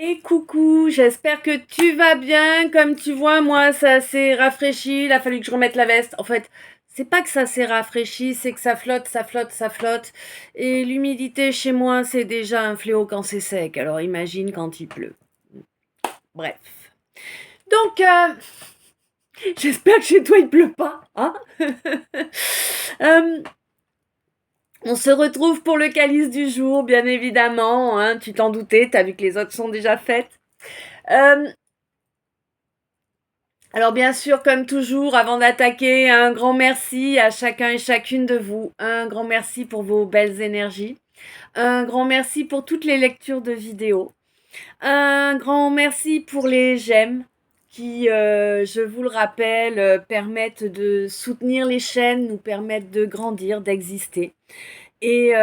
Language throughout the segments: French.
Et coucou, j'espère que tu vas bien. Comme tu vois, moi, ça s'est rafraîchi. Il a fallu que je remette la veste. En fait, c'est pas que ça s'est rafraîchi, c'est que ça flotte, ça flotte, ça flotte. Et l'humidité chez moi, c'est déjà un fléau quand c'est sec. Alors imagine quand il pleut. Bref. Donc, j'espère que chez toi, il pleut pas. Hein. Euh, on se retrouve pour le calice du jour, bien évidemment. Hein, tu t'en doutais, t'as vu que les autres sont déjà faites. Euh, Alors bien sûr, comme toujours, avant d'attaquer, un grand merci à chacun et chacune de vous. Un grand merci pour vos belles énergies. Un grand merci pour toutes les lectures de vidéos. Un grand merci pour les j'aime qui, je vous le rappelle, permettent de soutenir les chaînes, nous permettent de grandir, d'exister. Et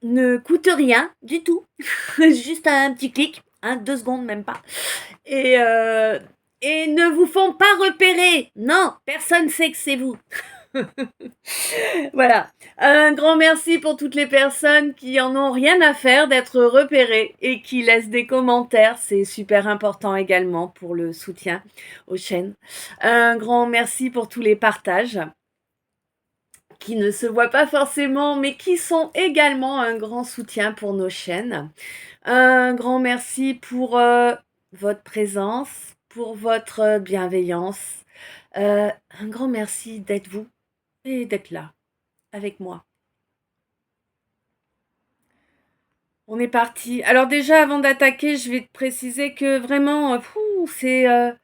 ne coûtent rien du tout. Juste un petit clic, 2 secondes même pas. Et, euh, et ne vous font pas repérer. Non, personne ne sait que c'est vous. Voilà. Un grand merci pour toutes les personnes qui en ont rien à faire d'être repérées et qui laissent des commentaires. C'est super important également pour le soutien aux chaînes. Un grand merci pour tous les partages qui ne se voient pas forcément, mais qui sont également un grand soutien pour nos chaînes. Un grand merci pour votre présence, pour votre bienveillance. Un grand merci d'être vous et d'être là avec moi. On est parti. Alors déjà, avant d'attaquer, je vais te préciser que vraiment, ça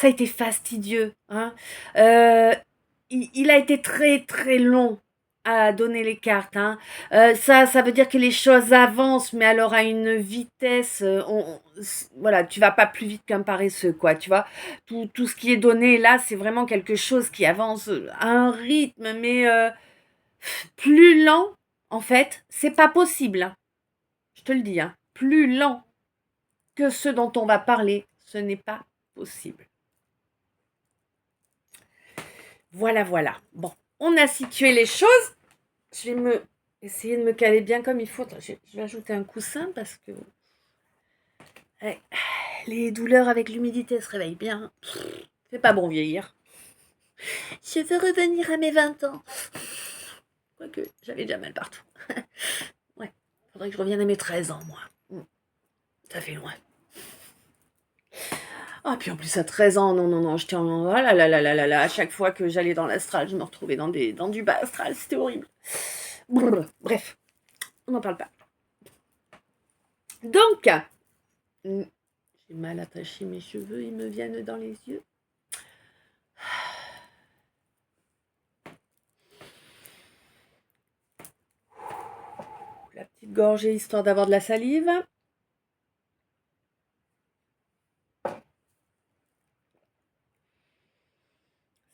a été fastidieux. Hein. Euh, il a été très très long à donner les cartes. Hein. Ça veut dire que les choses avancent, mais alors à une vitesse, voilà, tu vas pas plus vite qu'un paresseux, quoi. Tu vois, tout ce qui est donné là, c'est vraiment quelque chose qui avance à un rythme, mais plus lent, en fait, c'est pas possible. Hein. Je te le dis, hein. Plus lent que ce dont on va parler, ce n'est pas possible. Voilà, voilà. Bon, on a situé les choses. Je vais essayer de me caler bien comme il faut. Attends, je vais ajouter un coussin parce que ouais, les douleurs avec l'humidité se réveillent bien. C'est pas bon vieillir. Je veux revenir à mes 20 ans. Quoique, j'avais déjà mal partout. Ouais, faudrait que je revienne à mes 13 ans, moi. Ça fait loin. Ah, puis en plus à 13 ans, non, non, non, j'étais en... Oh là là là là là là, à chaque fois que j'allais dans l'astral, je me retrouvais dans du bas astral, c'était horrible. Bref, on n'en parle pas. Donc, j'ai mal attaché mes cheveux, ils me viennent dans les yeux. La petite gorgée histoire d'avoir de la salive.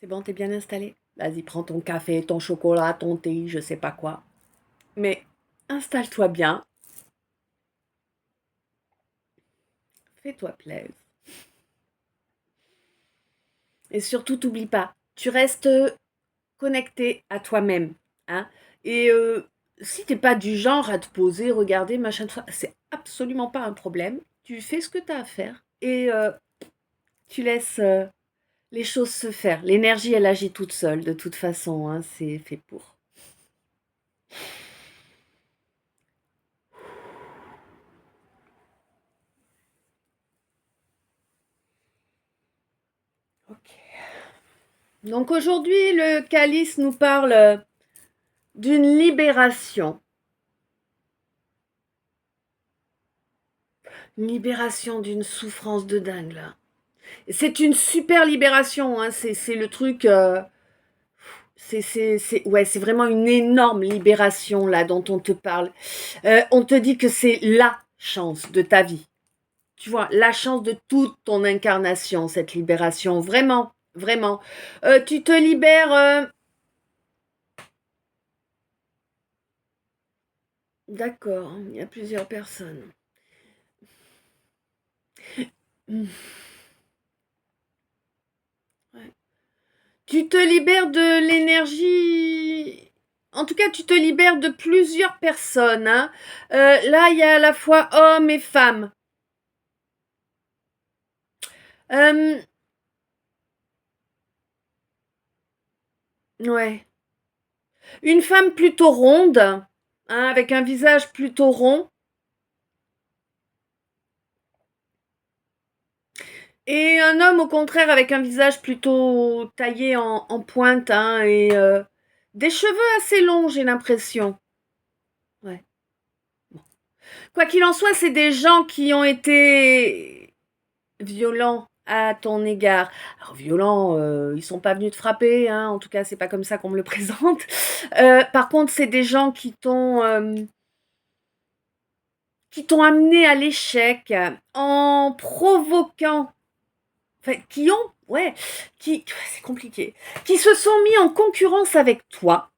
C'est bon, t'es bien installé? Vas-y, prends ton café, ton chocolat, ton thé, je sais pas quoi. Mais installe-toi bien. Fais-toi plaisir. Et surtout, t'oublie pas, tu restes connecté à toi-même. Hein. Et si t'es pas du genre à te poser, regarder, machin, tout ça, c'est absolument pas un problème. Tu fais ce que tu as à faire et tu laisses les choses se faire. L'énergie, elle agit toute seule, de toute façon. Hein, c'est fait pour. Ok. Donc aujourd'hui, le calice nous parle d'une libération. Une libération d'une souffrance de dingue, là. C'est une super libération, hein. C'est le truc. Ouais, c'est vraiment une énorme libération, là, dont on te parle. On te dit que c'est la chance de ta vie. Tu vois, la chance de toute ton incarnation, cette libération. Vraiment, vraiment. Tu te libères. D'accord, il y a plusieurs personnes. Hmm, ouais. Tu te libères de l'énergie. En tout cas, tu te libères de plusieurs personnes. Hein. Là, il y a à la fois hommes et femmes. Euh, ouais. Une femme plutôt ronde, hein, avec un visage plutôt rond. Et un homme, au contraire, avec un visage plutôt taillé en pointe, hein, et des cheveux assez longs, j'ai l'impression. Ouais. Quoi qu'il en soit, c'est des gens qui ont été violents à ton égard. Alors violents, ils sont pas venus te frapper, hein, en tout cas, c'est pas comme ça qu'on me le présente. Par contre, c'est des gens qui t'ont amené à l'échec en provoquant, enfin, qui ont, ouais, c'est compliqué, qui se sont mis en concurrence avec toi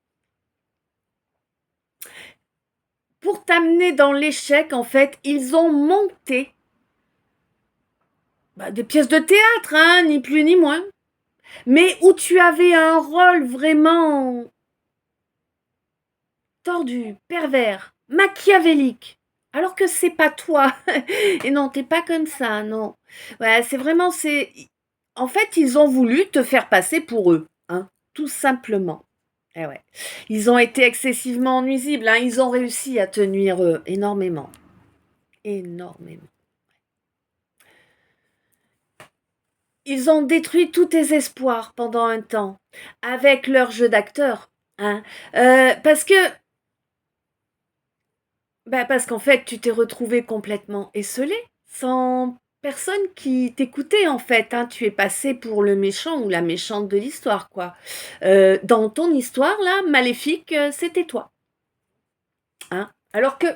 pour t'amener dans l'échec. En fait, ils ont monté des pièces de théâtre, hein, ni plus ni moins, mais où tu avais un rôle vraiment tordu, pervers, machiavélique. Alors que c'est pas toi. Et non, t'es pas comme ça, non. Ouais, c'est vraiment, c'est. En fait, ils ont voulu te faire passer pour eux, hein, tout simplement. Eh ouais. Ils ont été excessivement nuisibles, hein. Ils ont réussi à te nuire énormément. Énormément. Ils ont détruit tous tes espoirs pendant un temps, avec leur jeu d'acteur. Hein. Parce que parce qu'en fait, tu t'es retrouvé complètement esseulé, sans personne qui t'écoutait en fait. Hein. Tu es passé pour le méchant ou la méchante de l'histoire, quoi. Dans ton histoire, là, maléfique, c'était toi. Hein. Alors que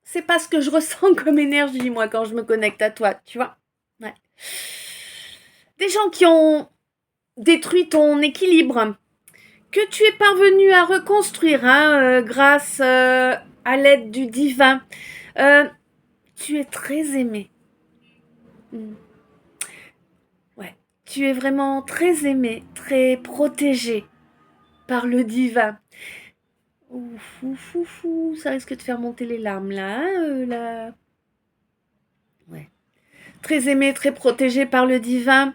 c'est pas ce que je ressens comme énergie, moi, quand je me connecte à toi, tu vois. Ouais. Des gens qui ont détruit ton équilibre, que tu es parvenu à reconstruire hein, grâce à l'aide du divin. Euh, Tu es très aimé. Mm. Ouais. Tu es vraiment très aimé, très protégé par le divin. Ouf, ouf, ouf, ouf, ça risque de faire monter les larmes là, hein, là. Ouais. Très aimé, très protégé par le divin,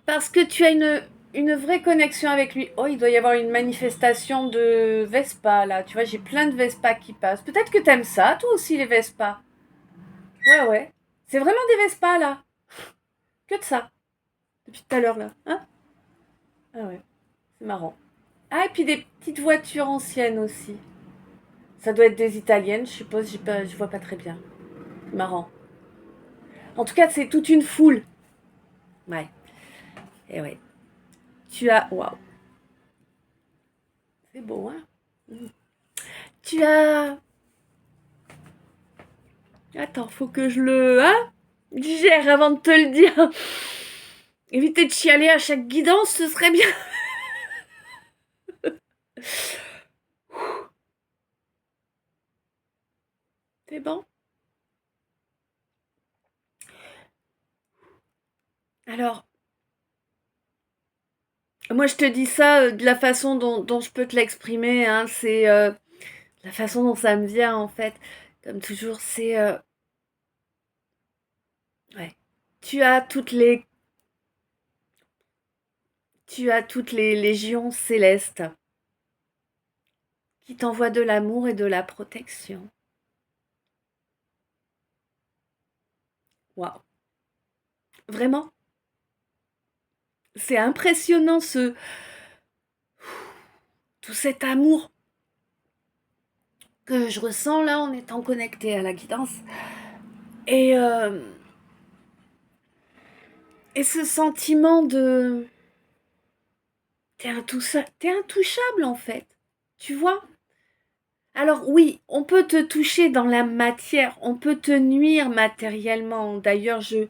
parce que tu as une vraie connexion avec lui. Oh, il doit y avoir une manifestation de Vespa là. Tu vois, j'ai plein de Vespa qui passent. Peut-être que t'aimes ça, toi aussi, les Vespa. Ouais, ouais. C'est vraiment des Vespa là. Que de ça. Depuis tout à l'heure là. Hein. Ah ouais, c'est marrant. Ah, et puis des petites voitures anciennes aussi. Ça doit être des italiennes, je suppose, je vois pas très bien. Marrant. En tout cas, c'est toute une foule. Ouais, et ouais. Tu as. Waouh, c'est beau, hein? Tu as. Attends, faut que je le. Hein? Digère avant de te le dire. Éviter de chialer à chaque guidance, ce serait bien. C'est bon? Alors, moi je te dis ça de la façon dont je peux te l'exprimer. Hein, c'est la façon dont ça me vient en fait. Comme toujours, c'est. Ouais. Tu as toutes les Tu as toutes les légions célestes qui t'envoient de l'amour et de la protection. Waouh. Vraiment, c'est impressionnant tout cet amour que je ressens là en étant connecté à la guidance. Et, euh, et ce sentiment de... T'es intouchable en fait. Tu vois. Alors oui, on peut te toucher dans la matière, on peut te nuire matériellement. D'ailleurs, je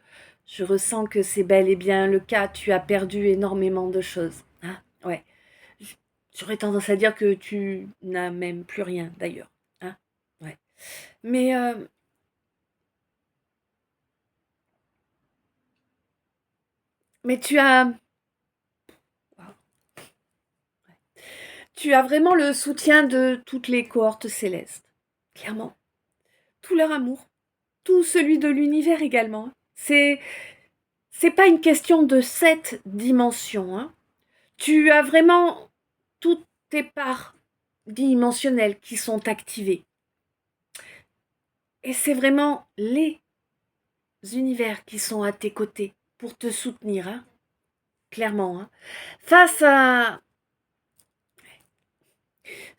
ressens que c'est bel et bien le cas. Tu as perdu énormément de choses. Hein. Ouais. J- J'aurais tendance à dire que tu n'as même plus rien d'ailleurs. Hein. Ouais. Mais, mais tu as vraiment le soutien de toutes les cohortes célestes. Clairement. Tout leur amour. Tout celui de l'univers également. C'est c'est pas une question de cette dimension, hein. Tu as vraiment toutes tes parts dimensionnelles qui sont activées. Et c'est vraiment les univers qui sont à tes côtés pour te soutenir, hein, clairement, hein. Face à,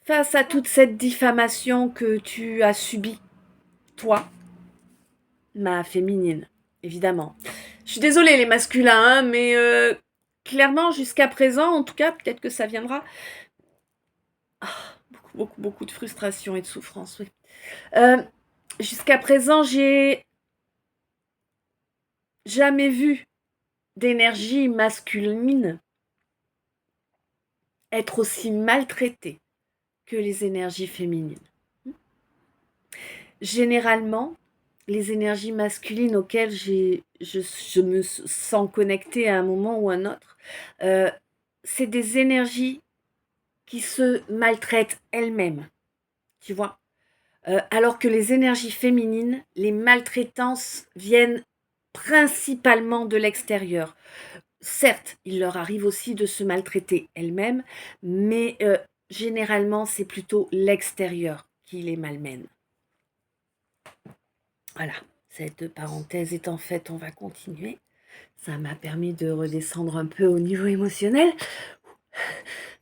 face à toute cette diffamation que tu as subie, toi, ma féminine, évidemment. Je suis désolée les masculins, hein, mais clairement jusqu'à présent, en tout cas, peut-être que ça viendra. Beaucoup de frustration et de souffrance, oui. Jusqu'à présent, j'ai jamais vu d'énergie masculine être aussi maltraitée que les énergies féminines. Généralement, les énergies masculines auxquelles je me sens connectée à un moment ou un autre, c'est des énergies qui se maltraitent elles-mêmes, tu vois. Alors que les énergies féminines, les maltraitances viennent principalement de l'extérieur. Certes, il leur arrive aussi de se maltraiter elles-mêmes, mais généralement, c'est plutôt l'extérieur qui les malmène. Voilà, cette parenthèse étant faite, on va continuer. Ça m'a permis de redescendre un peu au niveau émotionnel.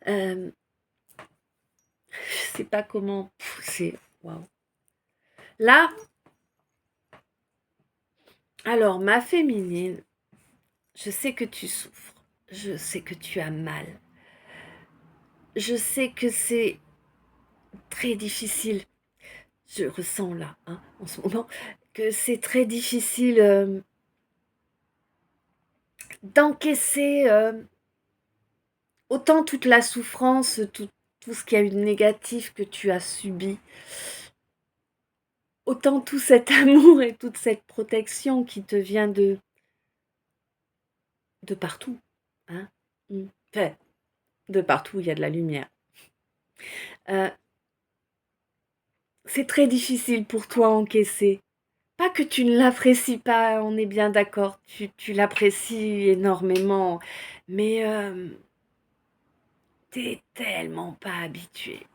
Je sais pas comment... C'est... Waouh. Là, alors, ma féminine, je sais que tu souffres. Je sais que tu as mal. Je sais que c'est très difficile. Je ressens là, hein, en ce moment, que c'est très difficile d'encaisser autant toute la souffrance, tout ce qu'il y a eu de négatif que tu as subi, autant tout cet amour et toute cette protection qui te vient de partout, hein. Enfin, de partout, il y a de la lumière. C'est très difficile pour toi à encaisser. Pas que tu ne l'apprécies pas, on est bien d'accord, tu l'apprécies énormément, mais t'es tellement pas habitué.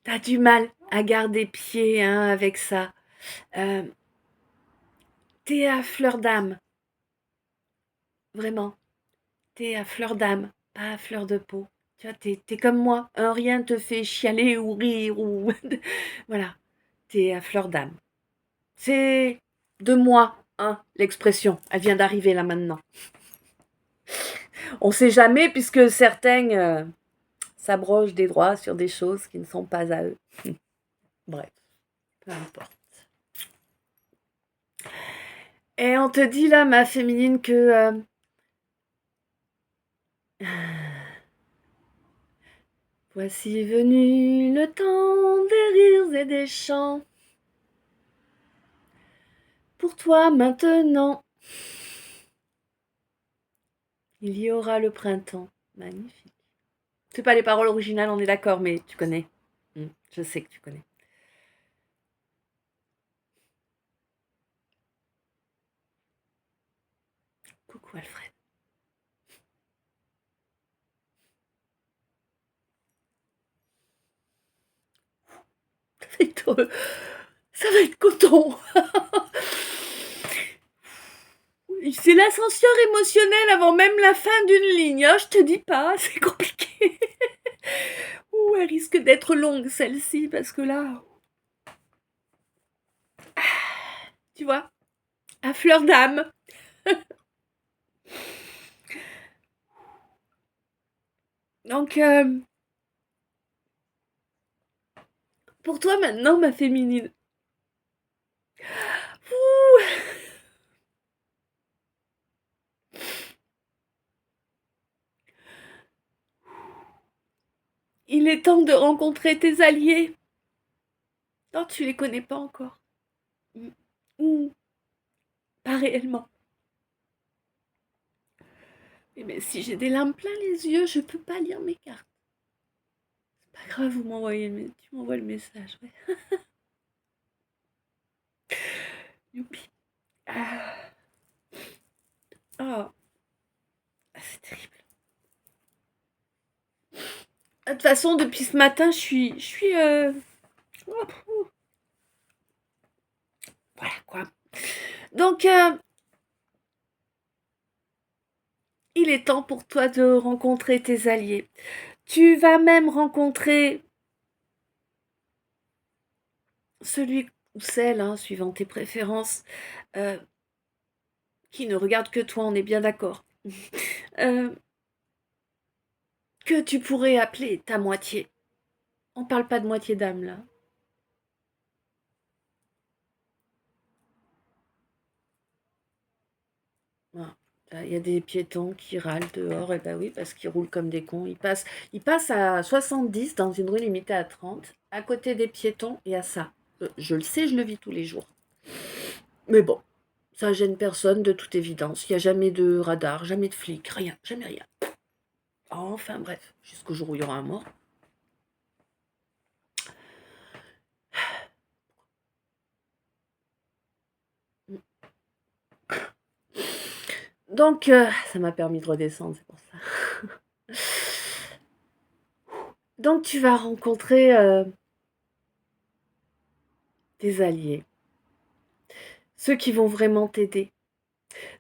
T'as du mal à garder pied, hein, avec ça. Euh, T'es à fleur d'âme, vraiment. T'es à fleur d'âme, pas à fleur de peau. Tu vois, t'es comme moi, hein, rien te fait chialer ou rire ou... Voilà, t'es à fleur d'âme. C'est de moi, hein, l'expression. Elle vient d'arriver là maintenant. On sait jamais puisque certains s'abrogent des droits sur des choses qui ne sont pas à eux. Bref, peu importe. Et on te dit là, ma féminine, que voici venu le temps des rires et des chants. Pour toi maintenant, il y aura le printemps. Magnifique. C'est pas les paroles originales, on est d'accord, mais tu connais. Je sais que tu connais. Coucou Alfred. Ça va être coton. C'est l'ascenseur émotionnel avant même la fin d'une ligne, hein, je te dis pas, c'est compliqué. Ouh, elle risque d'être longue celle-ci, parce que là... Tu vois, à fleur d'âme. Donc, pour toi maintenant, ma féminine. Ouh. Il est temps de rencontrer tes alliés. Non, tu les connais pas encore. Ou pas réellement. Mais si j'ai des larmes plein les yeux, je peux pas lire mes cartes. C'est pas grave, tu m'envoies le message. Ouais. Youpi. façon, depuis ce matin, voilà quoi. Donc, il est temps pour toi de rencontrer tes alliés. Tu vas même rencontrer celui ou celle, hein, suivant tes préférences, euh, qui ne regarde que toi, on est bien d'accord. Euh, que tu pourrais appeler ta moitié. On parle pas de moitié d'âme là. Voilà. Il y a des piétons qui râlent dehors, et ben oui, parce qu'ils roulent comme des cons. Ils passent à 70 dans une rue limitée à 30, à côté des piétons et à ça. Je le sais, je le vis tous les jours. Mais bon, ça gêne personne de toute évidence. Il n'y a jamais de radar, jamais de flic, rien, jamais rien. Enfin bref, jusqu'au jour où il y aura un mort. Donc, ça m'a permis de redescendre, c'est pour ça. Donc, tu vas rencontrer des alliés, ceux qui vont vraiment t'aider,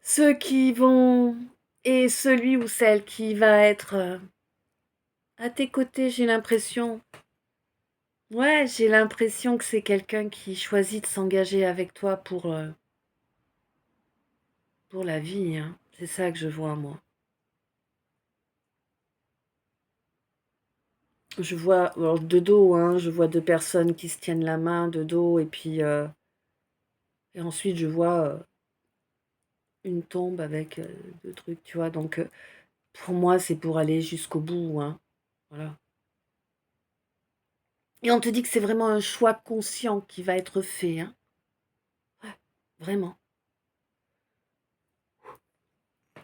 ceux qui vont... Et celui ou celle qui va être à tes côtés, j'ai l'impression. Ouais, j'ai l'impression que c'est quelqu'un qui choisit de s'engager avec toi pour la vie, hein. C'est ça que je vois, moi. Je vois, alors de dos, hein, je vois deux personnes qui se tiennent la main de dos, et puis et ensuite je vois une tombe avec deux trucs, tu vois. Donc pour moi, c'est pour aller jusqu'au bout, hein. Voilà. Et on te dit que c'est vraiment un choix conscient qui va être fait, hein. Ouais, vraiment.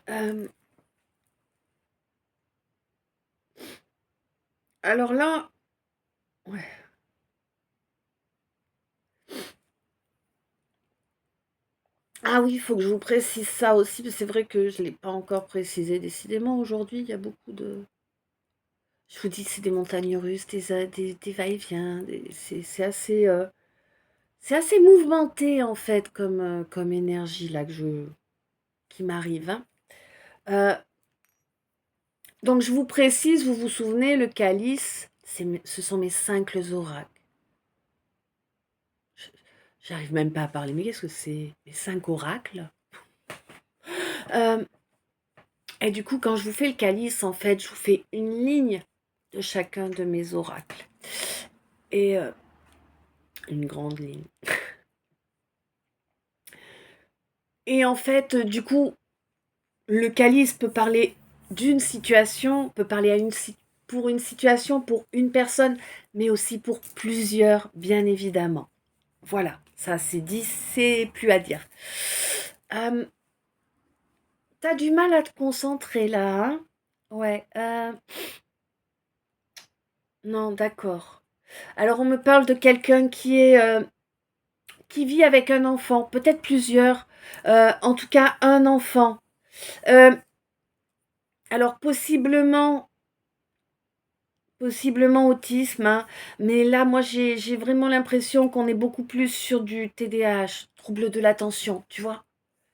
Euh, alors là, ouais. Ah oui, il faut que je vous précise ça aussi, parce que c'est vrai que je ne l'ai pas encore précisé. Décidément, aujourd'hui, il y a beaucoup de... Je vous dis, c'est des montagnes russes, des va-et-vient, c'est assez mouvementé, en fait, comme énergie, là, qui m'arrive, hein. Euh, donc, je vous précise, vous vous souvenez, le calice, ce sont mes 5 oracles. Je- J'arrive même pas à parler, mais qu'est-ce que c'est? Mes 5 oracles? Euh, Et du coup, quand je vous fais le calice, en fait, je vous fais une ligne de chacun de mes oracles. Et une grande ligne. Et en fait, du coup, le calice peut parler d'une situation, peut parler pour une situation, pour une personne, mais aussi pour plusieurs, bien évidemment. Voilà, ça c'est dit, c'est plus à dire. Euh, T'as du mal à te concentrer là, hein? Ouais. Non, d'accord. Alors on me parle de quelqu'un qui vit avec un enfant, peut-être plusieurs, en tout cas un enfant. Euh, alors possiblement autisme, hein, mais là moi j'ai vraiment l'impression qu'on est beaucoup plus sur du TDAH, trouble de l'attention, tu vois,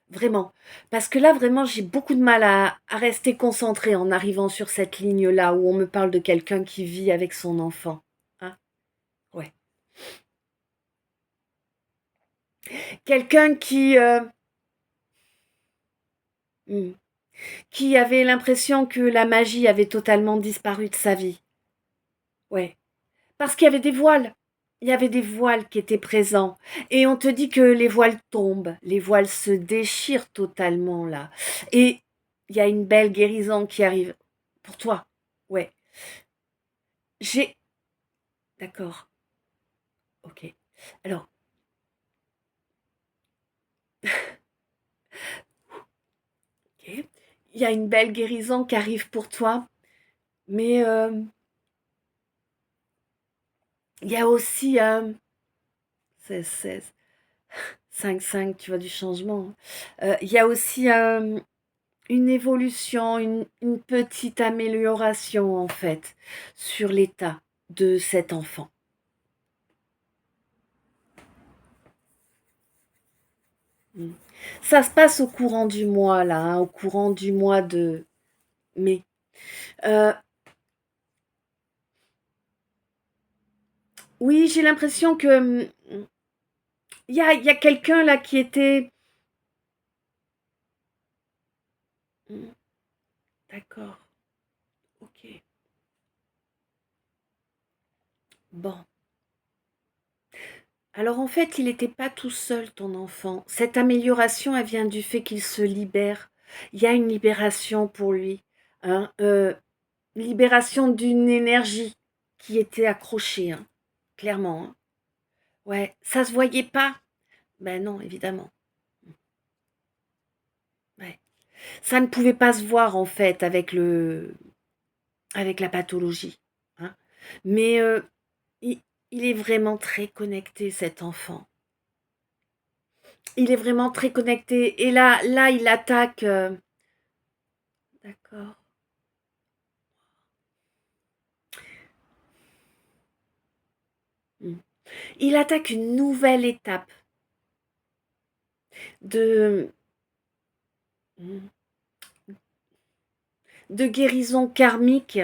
vraiment. Parce que là vraiment j'ai beaucoup de mal à rester concentrée en arrivant sur cette ligne-là où on me parle de quelqu'un qui vit avec son enfant. Hein, ouais. Quelqu'un hmm, qui avait l'impression que la magie avait totalement disparu de sa vie. Ouais. Parce qu'il y avait des voiles. Il y avait des voiles qui étaient présents. Et on te dit que les voiles tombent. Les voiles se déchirent totalement là. Et il y a une belle guérison qui arrive. Pour toi. Ouais. J'ai... D'accord. Ok. Alors, ok. Il y a une belle guérison qui arrive pour toi. Mais il y a aussi... 16, 5, 5, tu vois, du changement. Il y a aussi une évolution, une petite amélioration en fait sur l'état de cet enfant. Mm. Ça se passe au courant du mois là, hein, au courant du mois de mai. Euh, oui, j'ai l'impression que il y a quelqu'un là qui était. D'accord, ok. Bon. Alors en fait, il n'était pas tout seul, ton enfant. Cette amélioration, elle vient du fait qu'il se libère. Il y a une libération pour lui. Hein, libération d'une énergie qui était accrochée, hein, clairement. Hein. Ouais, ça se voyait pas. Ben non, évidemment. Ouais. Ça ne pouvait pas se voir en fait avec la pathologie. Hein. Mais il, il est vraiment très connecté, cet enfant. Il est vraiment très connecté. Et là, il attaque. D'accord. Mm. Il attaque une nouvelle étape de, mm, de guérison karmique.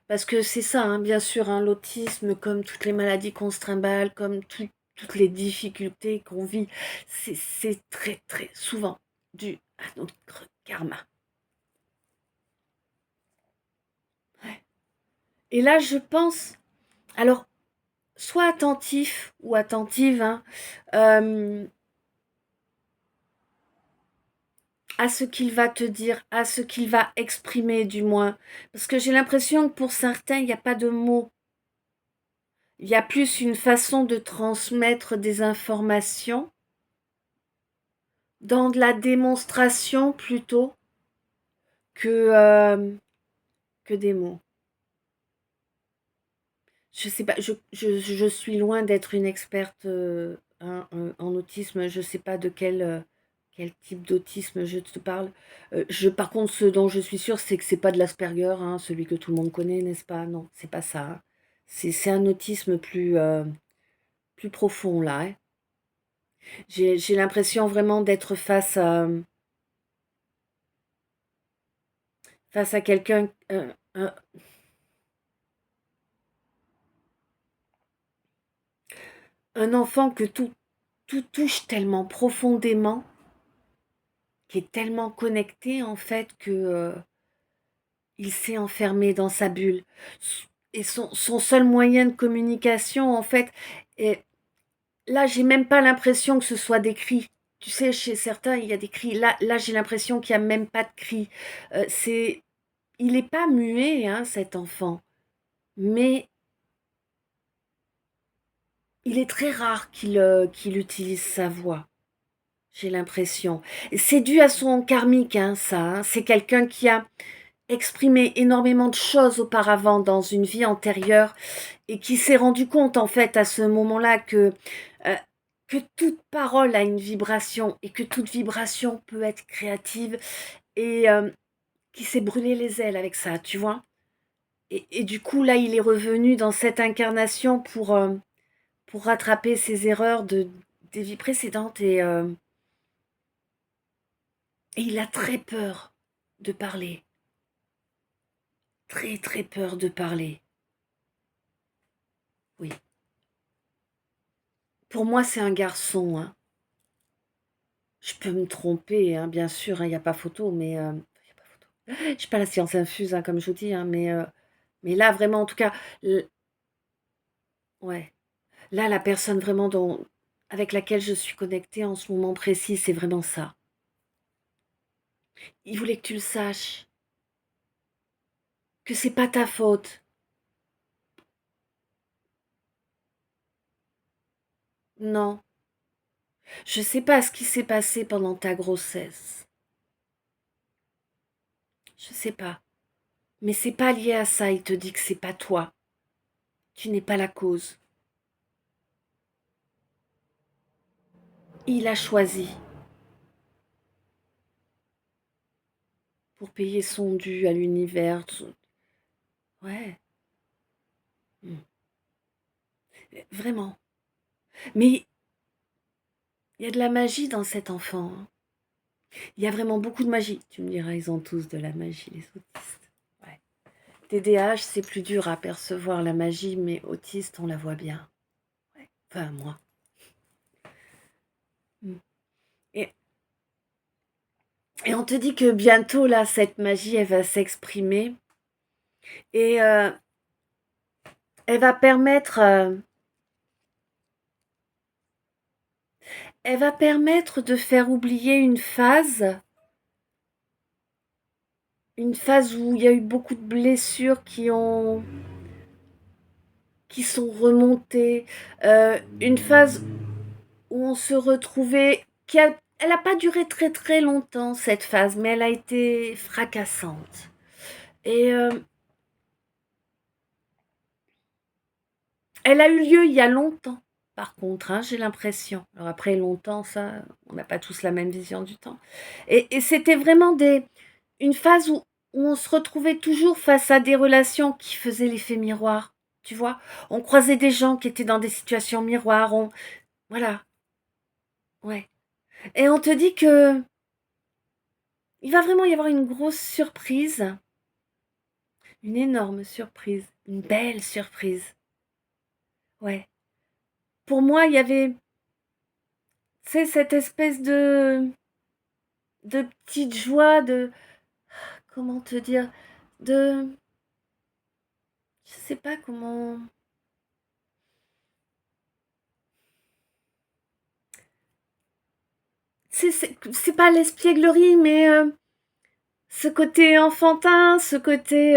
Parce que c'est ça, hein, bien sûr, hein, l'autisme, comme toutes les maladies qu'on se trimballe, comme toutes les difficultés qu'on vit, c'est très, très souvent dû à notre karma. Ouais. Et là, je pense, alors, sois attentif ou attentive, hein, euh, à ce qu'il va te dire, à ce qu'il va exprimer du moins. Parce que j'ai l'impression que pour certains, il n'y a pas de mots. Il y a plus une façon de transmettre des informations dans de la démonstration plutôt que, euh, que des mots. Je sais pas, je suis loin d'être une experte hein, en autisme. Je sais pas de quel type d'autisme je te parle. Par contre, ce dont je suis sûre, c'est que c'est pas de l'Asperger, hein, celui que tout le monde connaît, n'est-ce pas? Non, c'est pas ça. Hein. C'est un autisme plus profond là. Hein. J'ai l'impression vraiment d'être face à quelqu'un, un enfant que tout touche tellement profondément, qui est tellement connecté en fait que il s'est enfermé dans sa bulle. Et son seul moyen de communication, en fait, est, là, j'ai même pas l'impression que ce soit des cris. Tu sais, chez certains, il y a des cris. Là j'ai l'impression qu'il n'y a même pas de cris. Il n'est pas muet, hein, cet enfant. Mais il est très rare qu'il utilise sa voix. J'ai l'impression. C'est dû à son karmique, hein, ça. Hein. C'est quelqu'un qui a exprimé énormément de choses auparavant dans une vie antérieure et qui s'est rendu compte en fait à ce moment-là euh, que toute parole a une vibration et que toute vibration peut être créative et qui s'est brûlé les ailes avec ça, tu vois. Et du coup là il est revenu dans cette incarnation pour rattraper ses erreurs des vies précédentes et il a très peur de parler, très très peur de parler. Oui. Pour moi c'est un garçon, hein. Je peux me tromper, hein, bien sûr, hein, il n'y a pas photo, mais y a pas photo. Je suis pas la science infuse, hein, comme je vous dis, hein, mais là, vraiment, en tout cas, ouais, là, la personne vraiment avec laquelle je suis connectée en ce moment précis, c'est vraiment ça. Il voulait que tu le saches, que c'est pas ta faute. Non, je sais pas ce qui s'est passé pendant ta grossesse. Je sais pas, mais c'est pas lié à ça. Il te dit que c'est pas toi. Tu n'es pas la cause. Il a choisi. pour payer son dû à l'univers. Ouais, mm, vraiment. Mais il y a de la magie dans cet enfant, hein. Il y a vraiment beaucoup de magie. Tu me diras, ils ont tous de la magie, les autistes. Ouais. TDAH, c'est plus dur à percevoir la magie, mais autiste, on la voit bien. Ouais. Enfin, moi. Mm. Et, et on te dit que bientôt, là, cette magie, elle va s'exprimer. Et elle va permettre... elle va permettre de faire oublier une phase où il y a eu beaucoup de blessures qui sont remontées, une phase où on se retrouvait, elle n'a pas duré très très longtemps cette phase, mais elle a été fracassante. Et elle a eu lieu il y a longtemps, par contre, hein, j'ai l'impression. Alors après longtemps, ça, on n'a pas tous la même vision du temps. Et c'était vraiment une phase où on se retrouvait toujours face à des relations qui faisaient l'effet miroir. Tu vois, on croisait des gens qui étaient dans des situations miroirs. Voilà, ouais. Et on te dit que il va vraiment y avoir une grosse surprise, une énorme surprise, une belle surprise. Ouais. Pour moi, il y avait, tu sais, cette espèce de petite joie, comment te dire, de, je sais pas comment, c'est pas l'espièglerie, mais ce côté enfantin, ce côté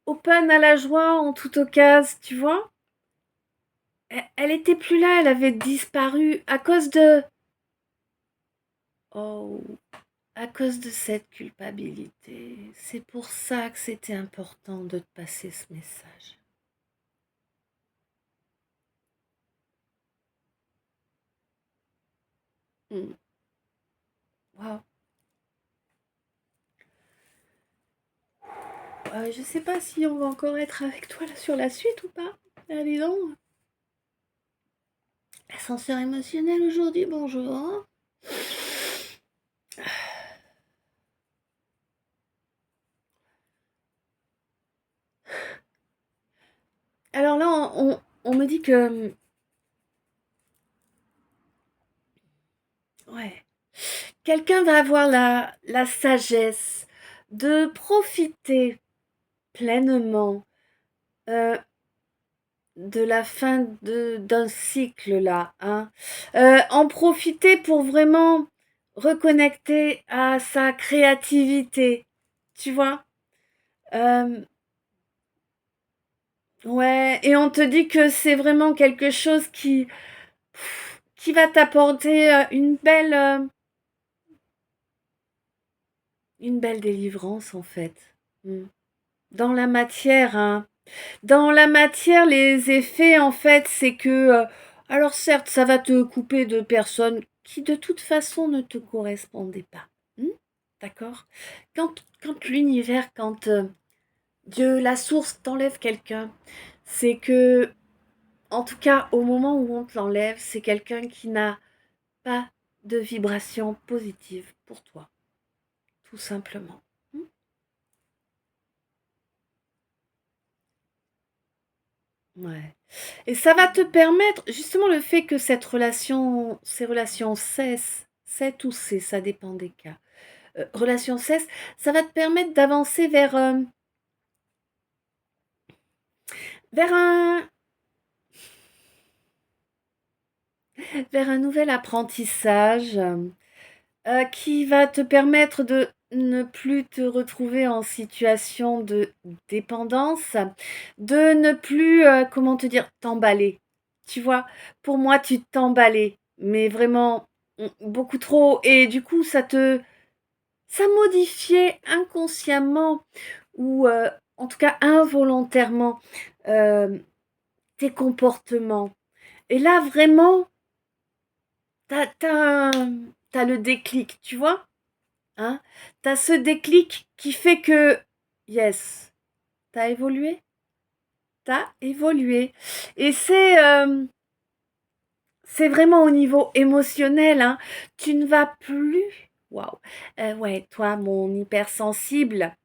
open à la joie en toute occasion, tu vois. Elle était plus là, elle avait disparu à cause de... Oh, à cause de cette culpabilité. C'est pour ça que c'était important de te passer ce message. Mm. Wow. Je sais pas si on va encore être avec toi là sur la suite ou pas. Allez donc. Ascenseur émotionnel aujourd'hui, bonjour. Alors là, on me dit que... Ouais. Quelqu'un va avoir la sagesse de profiter pleinement euh, de la fin d'un cycle là, hein. En profiter pour vraiment reconnecter à sa créativité, tu vois. Euh, ouais, et on te dit que c'est vraiment quelque chose qui va t'apporter une belle délivrance en fait. Mm. Dans la matière, hein. Dans la matière, les effets, en fait, c'est que... alors certes, ça va te couper de personnes qui, de toute façon, ne te correspondaient pas. Hmm. D'accord. Quand l'univers, quand Dieu, la source, t'enlève quelqu'un, c'est que, en tout cas, au moment où on te l'enlève, c'est quelqu'un qui n'a pas de vibration positive pour toi, tout simplement. Hmm. Ouais. Et ça va te permettre, justement, le fait que ces relations cessent ou c'est, ça dépend des cas, relations cessent, ça va te permettre d'avancer vers vers un nouvel apprentissage qui va te permettre de ne plus te retrouver en situation de dépendance, de ne plus, comment te dire, t'emballer. Tu vois, pour moi, tu t'emballais, mais vraiment beaucoup trop. Et du coup, ça modifiait inconsciemment ou en tout cas involontairement euh, tes comportements. Et là, vraiment, t'as le déclic, tu vois. Hein? Tu as ce déclic qui fait que, yes, tu as évolué. Tu as évolué. Et c'est vraiment au niveau émotionnel. Hein. Tu ne vas plus. Waouh. Ouais, toi, mon hypersensible,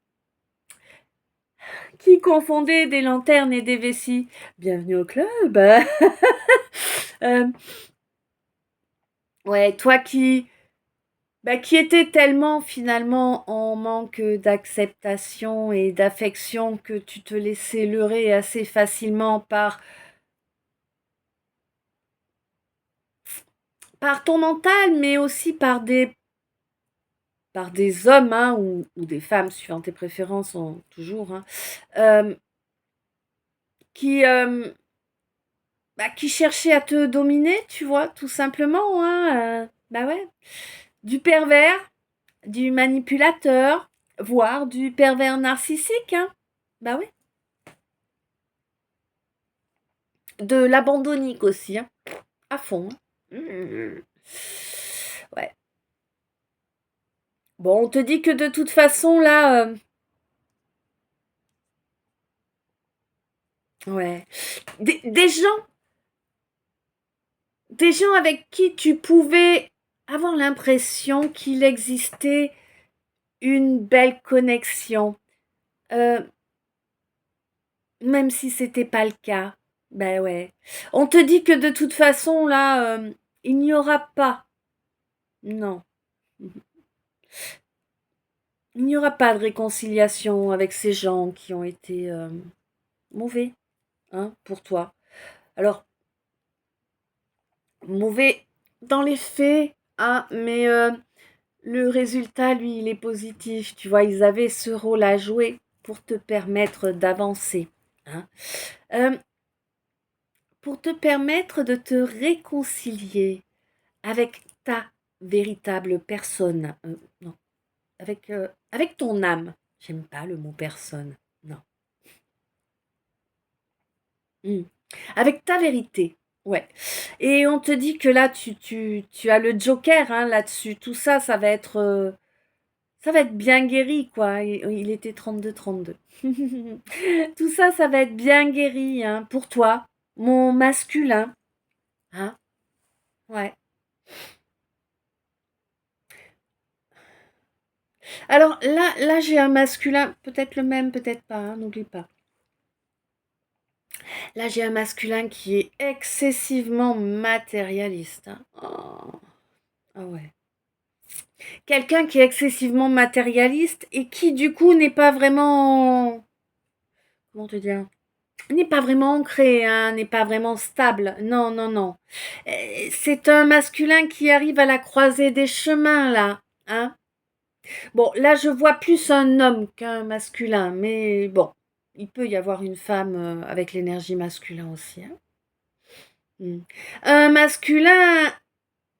qui confondait des lanternes et des vessies. Bienvenue au club. Euh, ouais, toi qui étais tellement finalement en manque d'acceptation et d'affection que tu te laissais leurrer assez facilement par ton mental, mais aussi par des hommes hein, ou des femmes, suivant tes préférences toujours, hein, euh, qui, qui cherchaient à te dominer, tu vois, tout simplement. Hein, bah ouais. Du pervers, du manipulateur, voire du pervers narcissique. Hein. Bah ouais. De l'abandonnique aussi, hein, à fond. Hein. Ouais. Bon, on te dit que de toute façon, là, ouais. Des gens avec qui tu pouvais avoir l'impression qu'il existait une belle connexion, euh, même si c'était pas le cas. Ben ouais. On te dit que de toute façon, là, il n'y aura pas. Non. Il n'y aura pas de réconciliation avec ces gens qui ont été mauvais, hein, pour toi. Alors, mauvais dans les faits, hein, mais le résultat, lui, il est positif. Tu vois, ils avaient ce rôle à jouer pour te permettre d'avancer, hein. Euh, pour te permettre de te réconcilier avec ta véritable personne. Non, avec ton âme. J'aime pas le mot personne. Non. Hmm. Avec ta vérité. Ouais. Et on te dit que là, tu as le joker hein, là-dessus. Tout ça, ça va être bien guéri, quoi. Il était 32-32. Tout ça, ça va être bien guéri hein, pour toi, mon masculin. Hein? Ouais. Alors là j'ai un masculin, peut-être le même, peut-être pas, hein, n'oublie pas. Là, j'ai un masculin qui est excessivement matérialiste. Hein. Oh. Ah ouais. Quelqu'un qui est excessivement matérialiste et qui, du coup, n'est pas vraiment. Comment te dire? N'est pas vraiment ancré, hein, n'est pas vraiment stable. Non, non, non. C'est un masculin qui arrive à la croisée des chemins, là. Hein. Bon, là, je vois plus un homme qu'un masculin, mais bon, il peut y avoir une femme avec l'énergie masculine aussi. Hein. Mm. Un masculin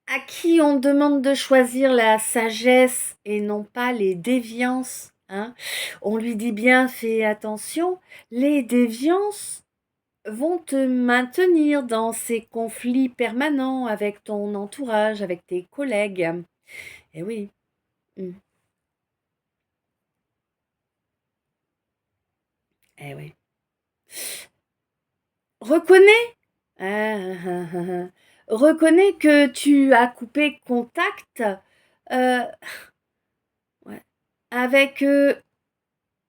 à qui on demande de choisir la sagesse et non pas les déviances. Hein. On lui dit bien, fais attention, les déviances vont te maintenir dans ces conflits permanents avec ton entourage, avec tes collègues. Eh oui. Mm. Eh oui. Reconnais, ah, ah, ah, ah. Reconnais que tu as coupé contact euh, ouais, avec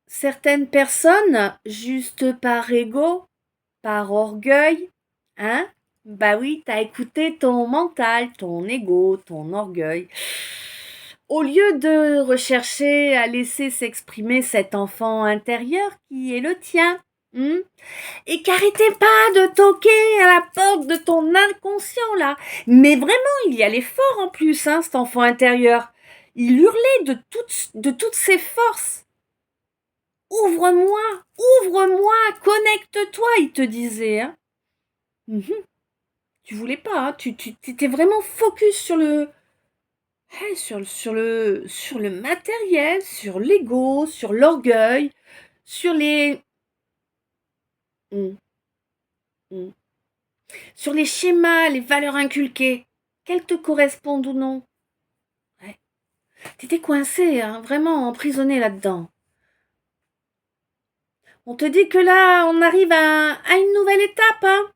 certaines personnes juste par ego, par orgueil, hein? Bah oui, t'as écouté ton mental, ton ego, ton orgueil. Au lieu de rechercher à laisser s'exprimer cet enfant intérieur qui est le tien. Hmm. Et qu'arrêtez pas de toquer à la porte de ton inconscient là. Mais vraiment, il y allait fort en plus, hein, cet enfant intérieur. Il hurlait de toutes ses forces. Ouvre-moi, ouvre-moi, connecte-toi, il te disait. Hein. Mhm. Tu voulais pas, hein, tu étais vraiment focus sur le matériel, sur l'ego, sur l'orgueil, sur les, Mm, mm. sur les schémas, les valeurs inculquées, qu'elles te correspondent ou non. Ouais. T'étais coincé, hein, vraiment emprisonné là-dedans. On te dit que là, on arrive à une nouvelle étape, hein.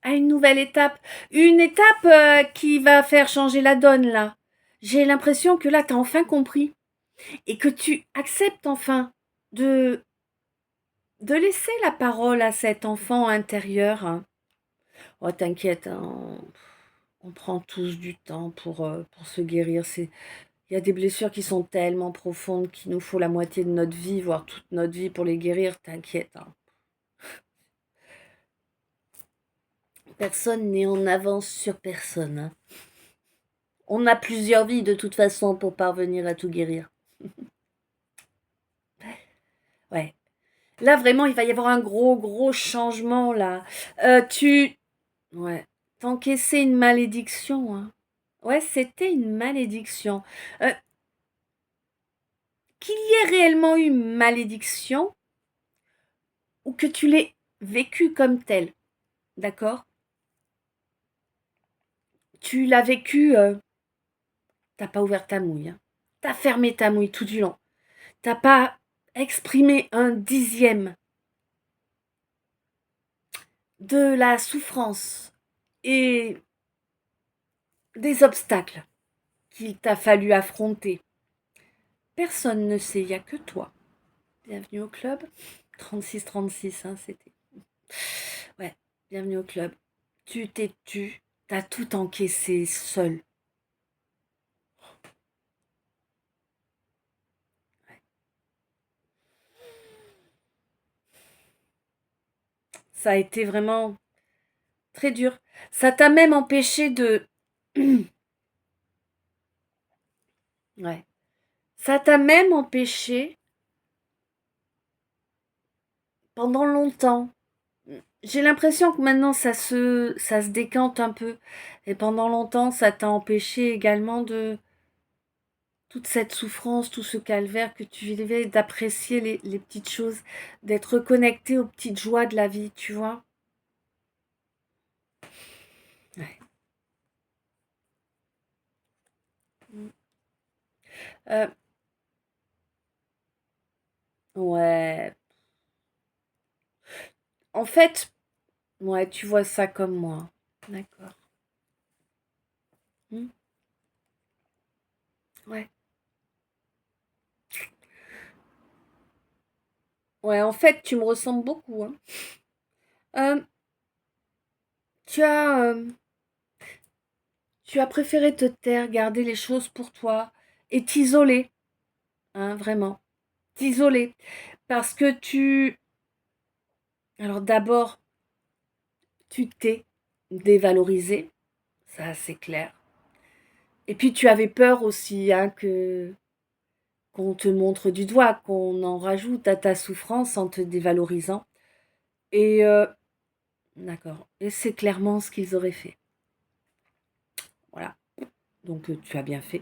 À une nouvelle étape. Une étape qui va faire changer la donne, là. J'ai l'impression que là, t'as enfin compris. Et que tu acceptes enfin de, de laisser la parole à cet enfant intérieur, hein. Oh, t'inquiète, hein, on prend tous du temps pour se guérir. Il y a des blessures qui sont tellement profondes qu'il nous faut la moitié de notre vie, voire toute notre vie pour les guérir. T'inquiète, hein. Personne n'est en avance sur personne, hein. On a plusieurs vies de toute façon pour parvenir à tout guérir. Ouais. Là, vraiment, il va y avoir un gros changement, là. Tu... Ouais. T'encaissais une malédiction, hein. Ouais, c'était une malédiction. Euh, qu'il y ait réellement eu malédiction ou que tu l'aies vécu comme tel, d'accord? Tu l'as vécu, t'as pas ouvert ta mouille, hein. T'as fermé ta mouille tout du long. T'as pas exprimé un dixième de la souffrance et des obstacles qu'il t'a fallu affronter. Personne ne sait, il n'y a que toi. Bienvenue au club. 36-36, hein, c'était. Ouais, bienvenue au club. Tu t'es tu, t'as tout encaissé seul. Ça a été vraiment très dur. Ça t'a même empêché de... Ouais. Ça t'a même empêché pendant longtemps. J'ai l'impression que maintenant ça se décante un peu. Et pendant longtemps, ça t'a empêché également de toute cette souffrance, tout ce calvaire que tu vivais, d'apprécier les petites choses, d'être reconnecté aux petites joies de la vie, tu vois. Ouais. Euh, ouais. En fait, ouais, tu vois ça comme moi. D'accord. Hmm. Ouais. Ouais, en fait, tu me ressembles beaucoup, hein. Euh, tu as, tu as préféré te taire, garder les choses pour toi et t'isoler, hein, vraiment. T'isoler. Parce que tu... Alors d'abord, tu t'es dévalorisé, ça c'est clair. Et puis tu avais peur aussi, hein, que qu'on te montre du doigt, qu'on en rajoute à ta souffrance en te dévalorisant. Et d'accord. Et c'est clairement ce qu'ils auraient fait. Voilà. Donc tu as bien fait,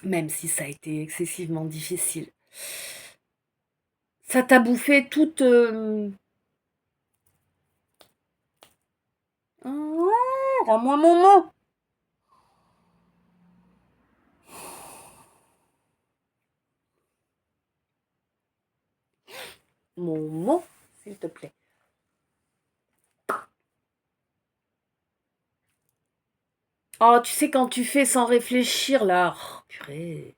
même si ça a été excessivement difficile. Ça t'a bouffé toute... Oh, rends-moi mon mot. Mon mot, s'il te plaît. Oh, tu sais, quand tu fais sans réfléchir, là, oh, purée.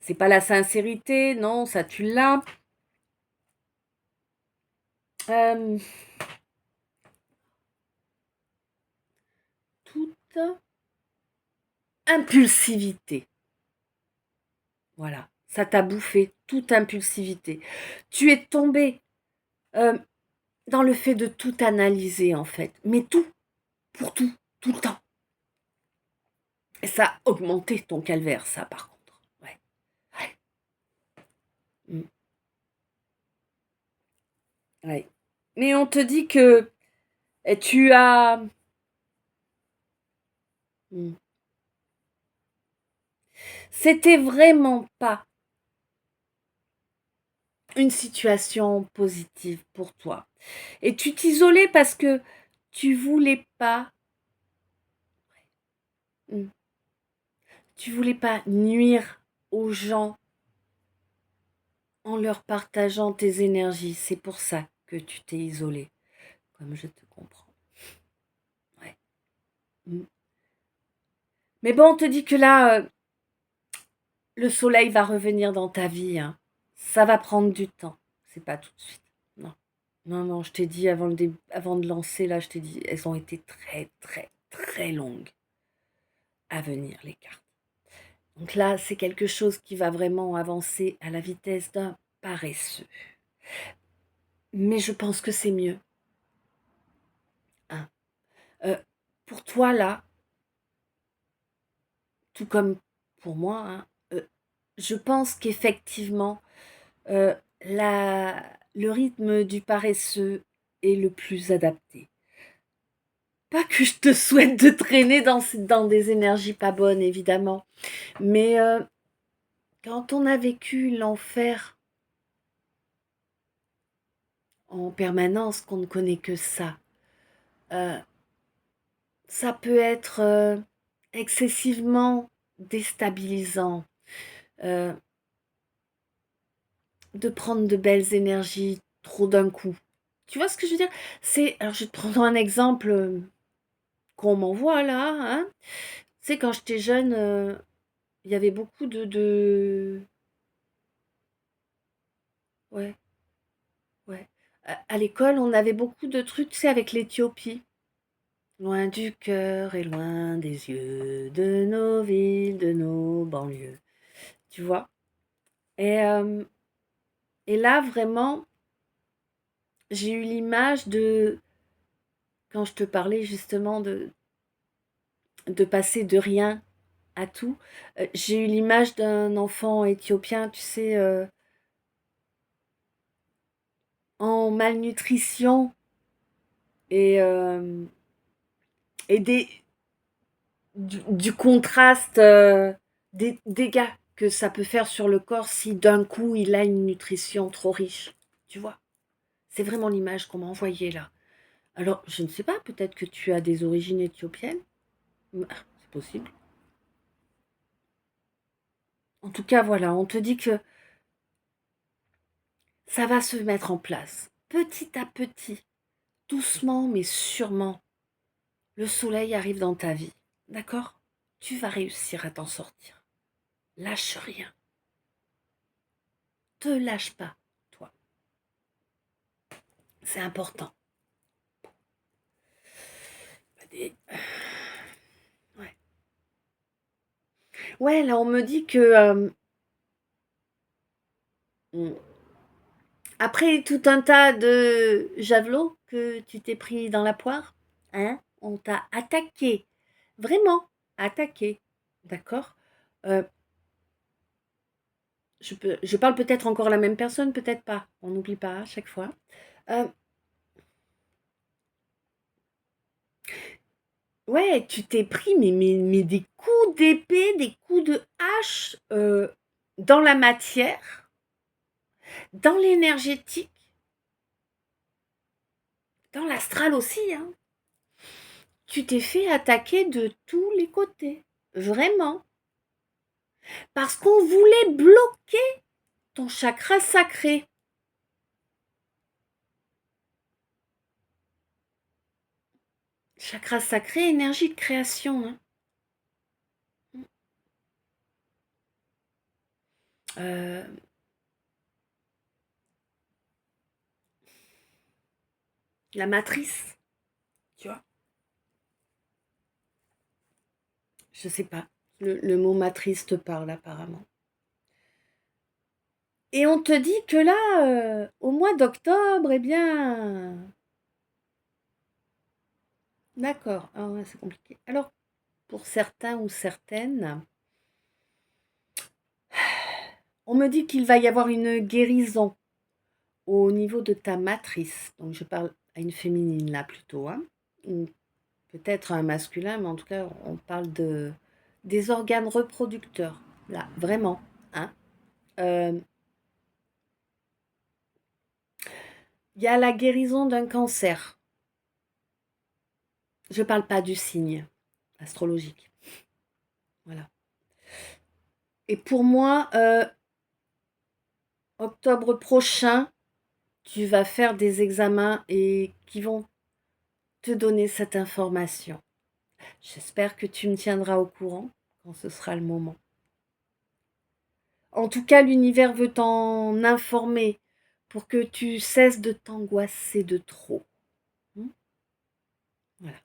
C'est pas la sincérité, non, ça tu l'as. Euh, toute impulsivité. Voilà, ça t'a bouffé, toute impulsivité. Tu es tombé euh, dans le fait de tout analyser, en fait. Mais tout, pour tout, tout le temps. Et ça a augmenté ton calvaire, ça, par contre. Ouais. Ouais. Mm. Ouais. Mais on te dit que tu as... Mm. C'était vraiment pas une situation positive pour toi. Et tu t'isolais parce que tu voulais pas Mm. Tu voulais pas nuire aux gens en leur partageant tes énergies. C'est pour ça que tu t'es isolé, comme je te comprends. Ouais. Mm. Mais bon, on te dit que là, le soleil va revenir dans ta vie, hein. Ça va prendre du temps. C'est pas tout de suite. Non. Non, non, je t'ai dit avant de lancer, là, je t'ai dit, elles ont été très, très, très longues à venir, les cartes. Donc là, c'est quelque chose qui va vraiment avancer à la vitesse d'un paresseux. Mais je pense que c'est mieux, hein. Euh, pour toi, là, tout comme pour moi, hein, je pense qu'effectivement, euh, le rythme du paresseux est le plus adapté. Pas que je te souhaite de traîner dans des énergies pas bonnes, évidemment, mais quand on a vécu l'enfer en permanence, qu'on ne connaît que euh, ça peut être excessivement déstabilisant euh, de prendre de belles énergies trop d'un coup. Tu vois ce que je veux dire? Alors je vais te prendre un exemple qu'on m'envoie là, hein. Tu sais, quand j'étais jeune, il y avait beaucoup ouais, ouais. À l'école, on avait beaucoup de trucs, tu sais, avec l'Éthiopie. Loin du cœur et loin des yeux, de nos villes, de nos banlieues. Tu vois? Et, euh, et là, vraiment, j'ai eu l'image quand je te parlais justement de passer de rien à tout, j'ai eu l'image d'un enfant éthiopien, tu sais, en malnutrition et, euh, et du contraste, des dégâts que ça peut faire sur le corps si d'un coup il a une nutrition trop riche. Tu vois? C'est vraiment l'image qu'on m'a envoyée là. Alors, je ne sais pas, peut-être que tu as des origines éthiopiennes. C'est possible. En tout cas, voilà, on te dit que ça va se mettre en place. Petit à petit, doucement mais sûrement, le soleil arrive dans ta vie. D'accord? Tu vas réussir à t'en sortir. Lâche rien. Te lâche pas, toi. C'est important. Ouais. Ouais, là, on me dit que après tout un tas de javelots que tu t'es pris dans la poire, hein, on t'a attaqué. Vraiment attaqué. D'accord? Euh, je parle peut-être encore à la même personne, peut-être pas. On n'oublie pas à chaque fois. Euh, ouais, tu t'es pris mais des coups d'épée, des coups de hache dans la matière, dans l'énergétique, dans l'astral aussi, hein. Tu t'es fait attaquer de tous les côtés. Vraiment. Parce qu'on voulait bloquer ton chakra sacré. Chakra sacré, énergie de création, hein. Euh, la matrice, tu vois. Je sais pas. Le mot matrice te parle apparemment. Et on te dit que là, au mois d'octobre, eh bien, d'accord. Ah ouais, c'est compliqué. Alors, pour certains ou certaines, on me dit qu'il va y avoir une guérison au niveau de ta matrice. Donc, je parle à une féminine là plutôt, hein. Ou peut-être un masculin, mais en tout cas, on parle des organes reproducteurs. Là, vraiment, hein. Euh, Il y a la guérison d'un cancer. Je ne parle pas du signe astrologique. Voilà. Et pour moi, octobre prochain, tu vas faire des examens et qui vont te donner cette information. J'espère que tu me tiendras au courant quand ce sera le moment. En tout cas, l'univers veut t'en informer pour que tu cesses de t'angoisser de trop. Voilà.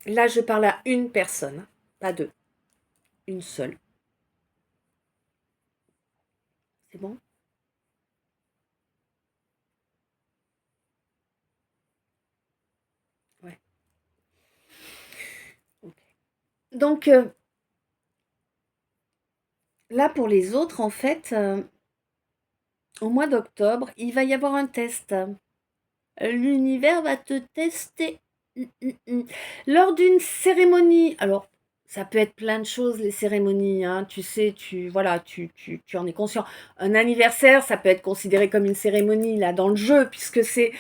Là, je parle à une personne, pas deux. Une seule. C'est bon? Ouais. Okay. Donc, là, pour les autres, en fait, au mois d'octobre, il va y avoir un test. L'univers va te tester. Lors d'une cérémonie. Alors, ça peut être plein de choses, les cérémonies, hein. Tu sais, voilà, tu en es conscient. Un anniversaire, ça peut être considéré comme une cérémonie, là, dans le jeu, puisque c'est...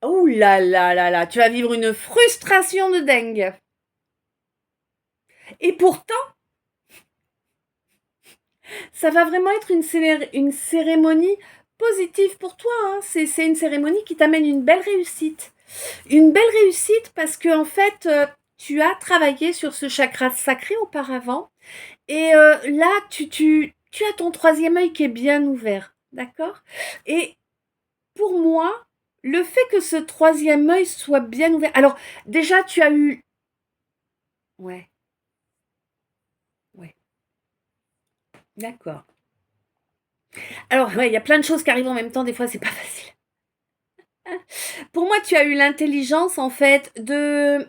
Ouh là là là là, tu vas vivre une frustration de dingue. Et pourtant, ça va vraiment être une cérémonie positive pour toi, hein. C'est une cérémonie qui t'amène une belle réussite. Une belle réussite parce que en fait, tu as travaillé sur ce chakra sacré auparavant. Et là, tu as ton troisième œil qui est bien ouvert. D'accord? Et pour moi, le fait que ce troisième œil soit bien ouvert. Alors, déjà, tu as eu. Ouais, ouais, d'accord. Alors, ouais, il y a plein de choses qui arrivent en même temps. Des fois, c'est pas facile. Pour moi, tu as eu l'intelligence, en fait, de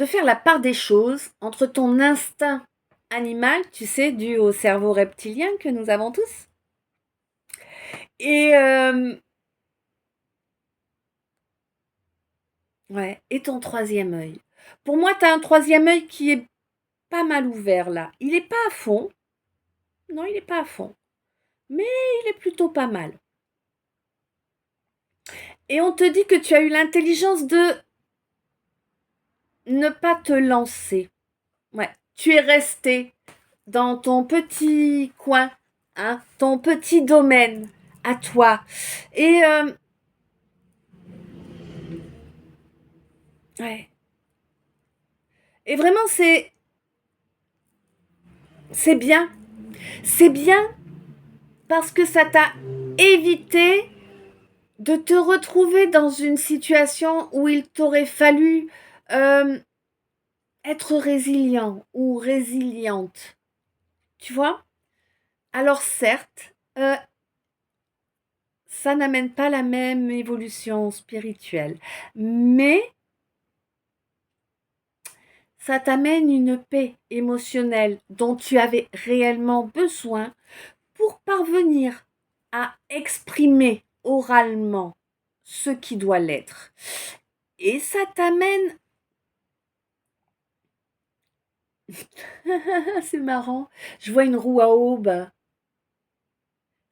faire la part des choses entre ton instinct animal, tu sais, dû au cerveau reptilien que nous avons tous, et, ouais, et ton troisième œil. Pour moi, tu as un troisième œil qui est pas mal ouvert là. Il n'est pas à fond. Non, il n'est pas à fond. Mais il est plutôt pas mal. Et on te dit que tu as eu l'intelligence de ne pas te lancer. Ouais, tu es resté dans ton petit coin, hein, ton petit domaine à toi. Et ouais. Et vraiment, c'est bien. C'est bien parce que ça t'a évité de te retrouver dans une situation où il t'aurait fallu euh, être résilient ou résiliente. Tu vois? Alors certes, ça n'amène pas la même évolution spirituelle, mais ça t'amène une paix émotionnelle dont tu avais réellement besoin pour parvenir à exprimer oralement ce qui doit l'être. Et ça t'amène... C'est marrant, je vois une roue à aubes.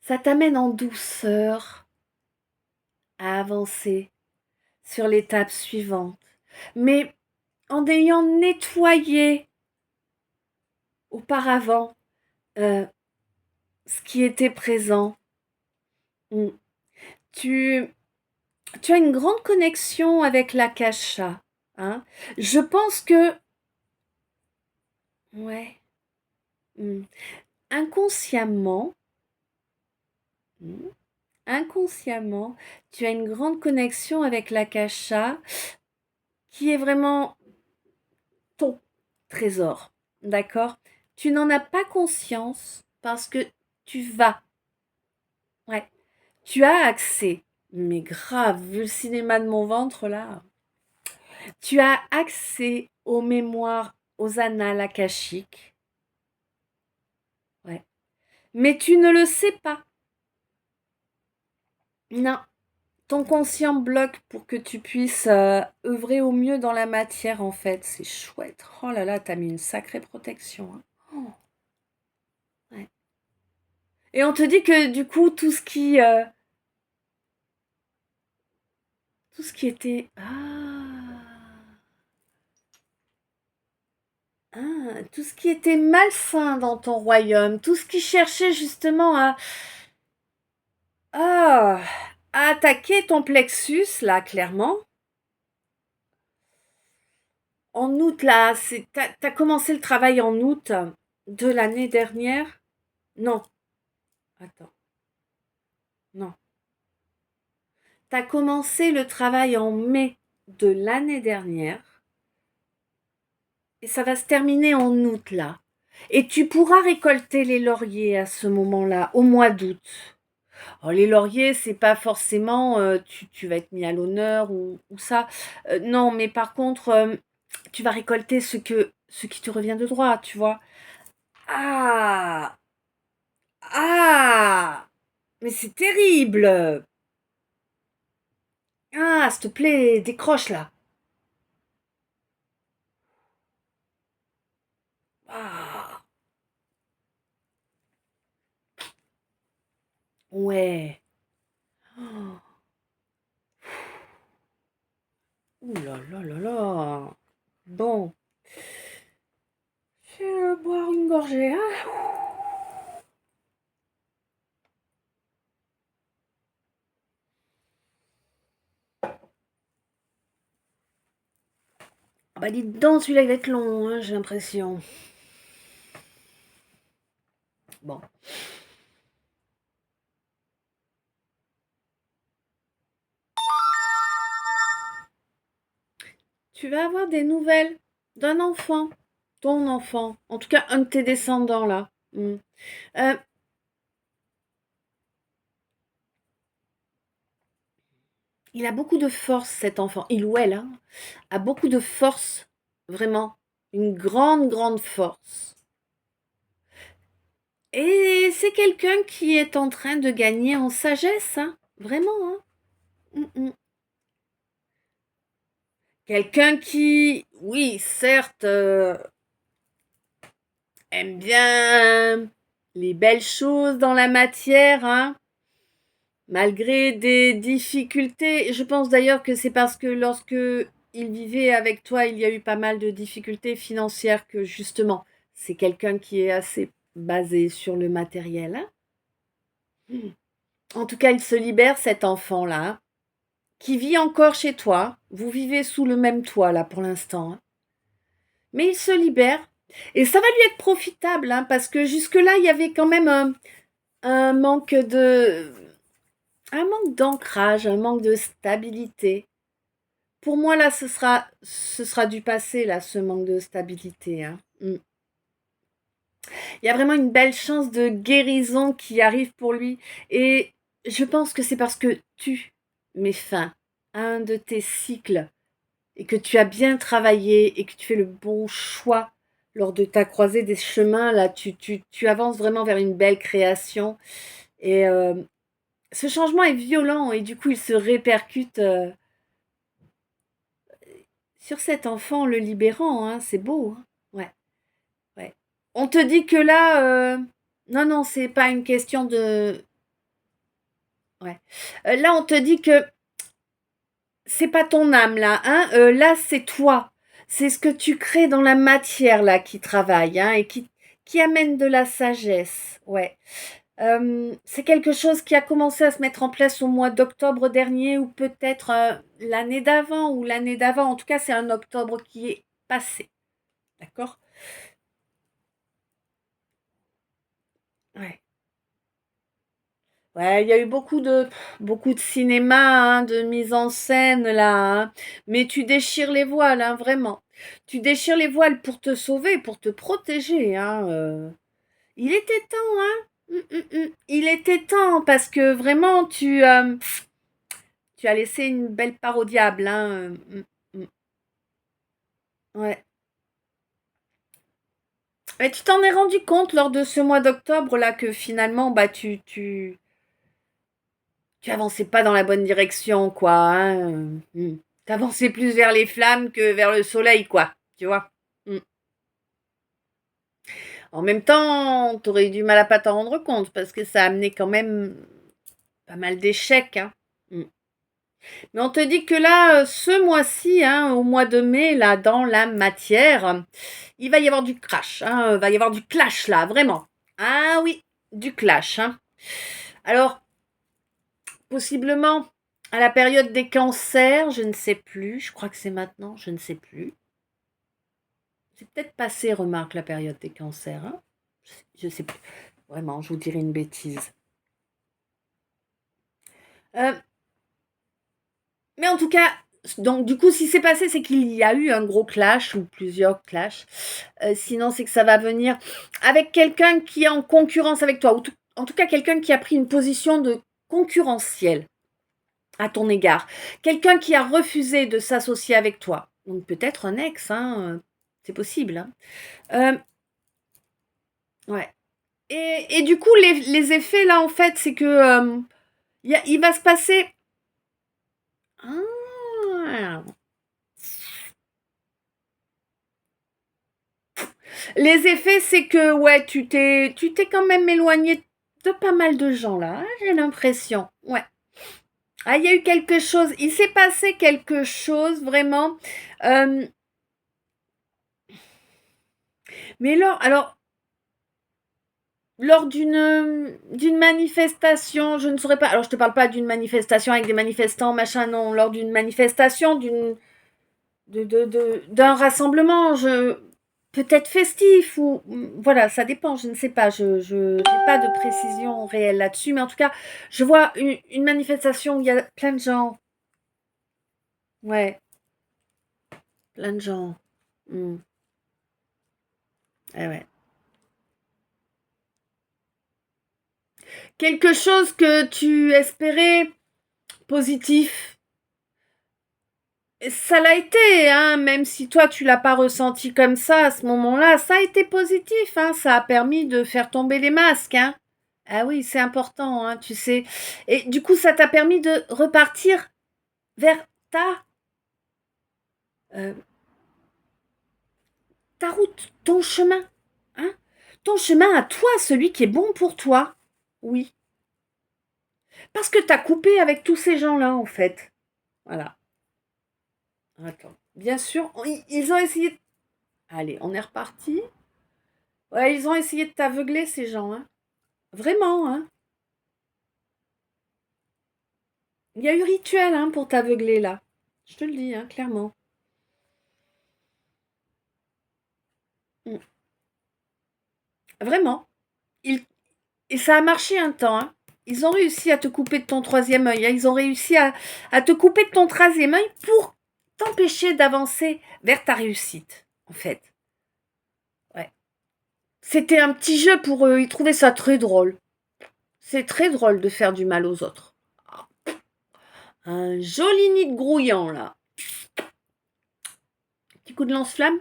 Ça t'amène en douceur à avancer sur l'étape suivante. Mais en ayant nettoyé auparavant euh, ce qui était présent, mm, tu, tu as une grande connexion avec l'akasha. Hein. Je pense que, ouais, inconsciemment, mm, inconsciemment, tu as une grande connexion avec l'akasha qui est vraiment ton trésor. D'accord? Tu n'en as pas conscience parce que tu vas. Ouais. Tu as accès. Mais grave, vu le cinéma de mon ventre là. Tu as accès aux mémoires, aux annales akashiques. Ouais. Mais tu ne le sais pas. Non. Ton conscient bloque pour que tu puisses œuvrer au mieux dans la matière en fait. C'est chouette. Oh là là, t'as mis une sacrée protection. Hein. Oh, ouais. Et on te dit que du coup, tout ce qui était... Ah, tout ce qui était malsain dans ton royaume, tout ce qui cherchait justement à, à attaquer ton plexus, là, clairement. En août, là, t'as commencé le travail en août de l'année dernière? Non, attends, non. T'as commencé le travail en mai de l'année dernière et ça va se terminer en août, là. Et tu pourras récolter les lauriers à ce moment-là, au mois d'août. Oh, les lauriers, c'est pas forcément tu vas être mis à l'honneur ou ça. Non, mais par contre, tu vas récolter ce qui te revient de droit, tu vois. Ah! Ah! Mais c'est terrible! Ah, s'il te plaît, décroche là. Ah! Ouais. Oh, ouh là là là là. Bon, je vais boire une gorgée, hein. Ah bah dis donc, celui-là il va être long, hein, j'ai l'impression. Bon. Tu vas avoir des nouvelles d'un enfant, ton enfant, en tout cas un de tes descendants là. Mm. Euh, il a beaucoup de force cet enfant, il ou elle hein, a beaucoup de force, vraiment, une grande grande force. Et c'est quelqu'un qui est en train de gagner en sagesse, hein, vraiment. Hein. Mm. Quelqu'un qui, oui, certes, aime bien les belles choses dans la matière, hein, malgré des difficultés. Je pense d'ailleurs que c'est parce que lorsque il vivait avec toi, il y a eu pas mal de difficultés financières que justement, c'est quelqu'un qui est assez basé sur le matériel. Hein. En tout cas, il se libère, cet enfant-là, qui vit encore chez toi. Vous vivez sous le même toit, là, pour l'instant. Hein. Mais il se libère. Et ça va lui être profitable, hein, parce que jusque-là, il y avait quand même un manque de... un manque d'ancrage, un manque de stabilité. Pour moi, là, ce sera du passé, là, ce manque de stabilité. Hein. Mm. Il y a vraiment une belle chance de guérison qui arrive pour lui. Et je pense que c'est parce que tu mets fin à un de tes cycles et que tu as bien travaillé et que tu fais le bon choix lors de ta croisée des chemins. Là, tu avances vraiment vers une belle création. Et ce changement est violent et du coup, il se répercute sur cet enfant en le libérant. Hein. C'est beau. Hein. Ouais, ouais. On te dit que là, non, non, c'est pas une question de. Ouais. Là, on te dit que c'est pas ton âme là, hein. Là, c'est toi. C'est ce que tu crées dans la matière là qui travaille, hein, et qui amène de la sagesse. Ouais. C'est quelque chose qui a commencé à se mettre en place au mois d'octobre dernier ou peut-être l'année d'avant ou l'année d'avant. En tout cas, c'est un octobre qui est passé. D'accord. Ouais. Ouais, il y a eu beaucoup de cinéma, hein, de mise en scène là, hein. Mais tu déchires les voiles, hein, vraiment. Tu déchires les voiles pour te sauver, pour te protéger, hein. Il était temps, hein. Il était temps parce que vraiment tu as laissé une belle part au diable, hein. Mm. Ouais. Mais tu t'en es rendu compte lors de ce mois d'octobre là que finalement bah tu avançais pas dans la bonne direction, quoi. Hein. T'avançais plus vers les flammes que vers le soleil, quoi. Tu vois. Mm. En même temps, t'aurais eu du mal à pas t'en rendre compte parce que ça a amené quand même pas mal d'échecs. Hein. Mm. Mais on te dit que là, ce mois-ci, hein, au mois de mai, là, dans la matière, il va y avoir du crash, hein, il va y avoir du clash, là, vraiment. Ah oui, du clash, hein. Alors, possiblement, à la période des cancers, je ne sais plus, je crois que c'est maintenant, je ne sais plus. C'est peut-être passé, remarque, la période des cancers, hein. Je sais plus. Vraiment, je vous dirais une bêtise. Euh, mais en tout cas, donc du coup, si c'est passé, c'est qu'il y a eu un gros clash ou plusieurs clashs. Sinon, c'est que ça va venir avec quelqu'un qui est en concurrence avec toi, ou en tout cas quelqu'un qui a pris une position de concurrentielle à ton égard. Quelqu'un qui a refusé de s'associer avec toi. Donc peut-être un ex, hein, c'est possible. Hein. Ouais. Et du coup, les effets, là, en fait, c'est que il va se passer... Ah. Les effets, c'est que, ouais, tu t'es quand même éloigné de pas mal de gens, là, hein, j'ai l'impression. Ouais. Ah, il y a eu quelque chose, il s'est passé quelque chose, vraiment. Euh, mais là, alors, lors d'une manifestation, je ne saurais pas. Alors, je te parle pas d'une manifestation avec des manifestants, machin, non. Lors d'une manifestation, d'un rassemblement, peut-être festif ou voilà, ça dépend. Je ne sais pas. Je n'ai pas de précision réelle là-dessus, mais en tout cas, je vois une manifestation où il y a plein de gens. Ouais, plein de gens. Hmm. Eh ouais. Quelque chose que tu espérais positif, ça l'a été, hein, même si toi tu l'as pas ressenti comme ça à ce moment-là, ça a été positif, hein, ça a permis de faire tomber les masques, hein. Ah oui, c'est important, hein, tu sais. Et du coup, ça t'a permis de repartir vers euh, ta route, ton chemin, hein, ton chemin à toi, celui qui est bon pour toi. Oui, parce que t'as coupé avec tous ces gens-là, en fait. Voilà. Attends. Bien sûr, ils ont essayé. Allez, on est reparti. Ouais, ils ont essayé de t'aveugler, ces gens, hein. Vraiment, hein. Il y a eu rituel, hein, pour t'aveugler, là. Je te le dis, hein, clairement. Mm. Vraiment. Ils- Et ça a marché un temps, hein. Ils ont réussi à te couper de ton troisième œil, hein. Ils ont réussi à te couper de ton troisième œil pour t'empêcher d'avancer vers ta réussite, en fait. Ouais. C'était un petit jeu pour eux. Ils trouvaient ça très drôle. C'est très drôle de faire du mal aux autres. Un joli nid de grouillant, là. Petit coup de lance-flamme.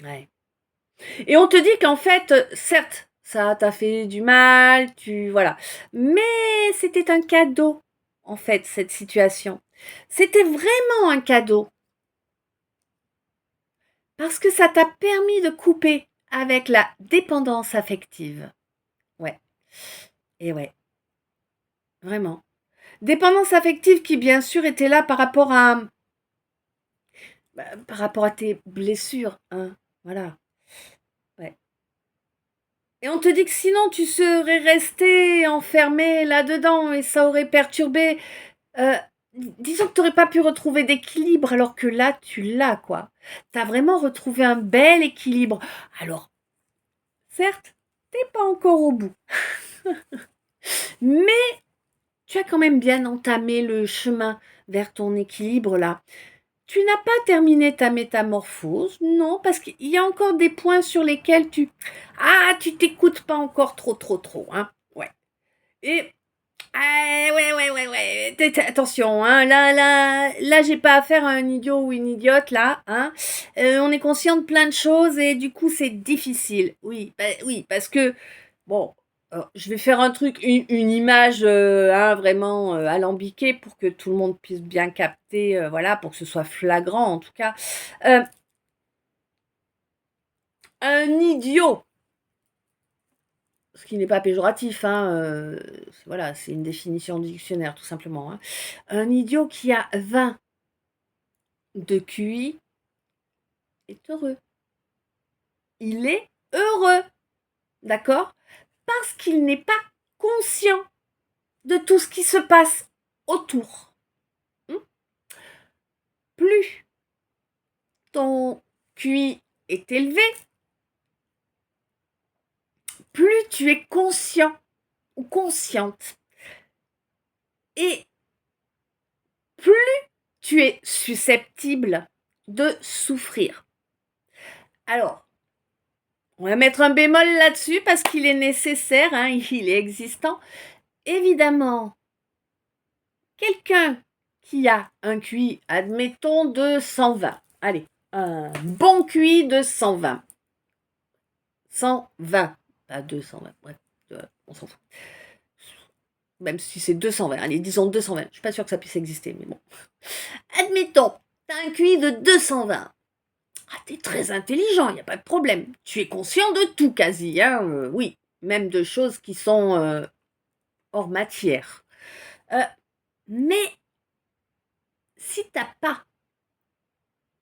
Ouais. Et on te dit qu'en fait, certes, ça t'a fait du mal, voilà. Mais c'était un cadeau, en fait, cette situation. C'était vraiment un cadeau. Parce que ça t'a permis de couper avec la dépendance affective. Ouais. Et ouais. Vraiment. Dépendance affective qui, bien sûr, était là par rapport à tes blessures, hein. Voilà. Ouais. Et on te dit que sinon tu serais resté enfermé là-dedans et ça aurait perturbé. euh, Disons que tu n'aurais pas pu retrouver d'équilibre alors que là tu l'as, quoi. Tu as vraiment retrouvé un bel équilibre. Alors, certes, t'es pas encore au bout, mais tu as quand même bien entamé le chemin vers ton équilibre là. Tu n'as pas terminé ta métamorphose, non, parce qu'il y a encore des points sur lesquels tu t'écoutes pas encore trop, trop, trop, hein. Ouais. Et ouais, ouais, ouais, ouais. Attention, hein. Là, j'ai pas affaire à un idiot ou une idiote là, hein. On est conscient de plein de choses et du coup, c'est difficile. Oui, oui, parce que bon, je vais faire un truc, une image, hein, vraiment alambiquée pour que tout le monde puisse bien capter, voilà, pour que ce soit flagrant en tout cas. Euh, un idiot ce qui n'est pas péjoratif, hein, voilà, c'est une définition du dictionnaire, tout simplement. Hein. Un idiot qui a 20 de QI est heureux. Il est heureux, d'accord? Parce qu'il n'est pas conscient de tout ce qui se passe autour. Plus ton QI est élevé, plus tu es conscient ou consciente. Et plus tu es susceptible de souffrir. Alors, on va mettre un bémol là-dessus parce qu'il est nécessaire, hein, il est existant. Évidemment, quelqu'un qui a un QI, admettons, de 120. Allez, un bon QI de 120. 120, pas 220, bref, on s'en fout. Même si c'est 220, allez, disons 220. Je suis pas sûre que ça puisse exister, mais bon. Admettons, tu as un QI de 220. Ah, tu es très intelligent, il n'y a pas de problème. Tu es conscient de tout quasi, hein, oui. Même de choses qui sont hors matière. Mais si tu n'as pas,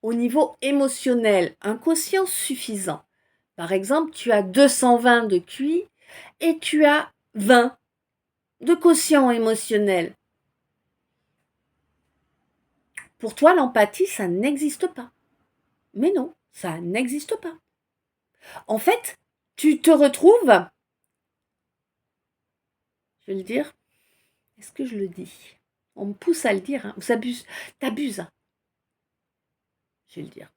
au niveau émotionnel, un quotient suffisant, par exemple, tu as 220 de QI et tu as 20 de quotient émotionnel. Pour toi, l'empathie, ça n'existe pas. Mais non, ça n'existe pas. En fait, tu te retrouves, je vais le dire, est-ce que je le dis? On me pousse à le dire, hein. T'abuses. Je vais le dire.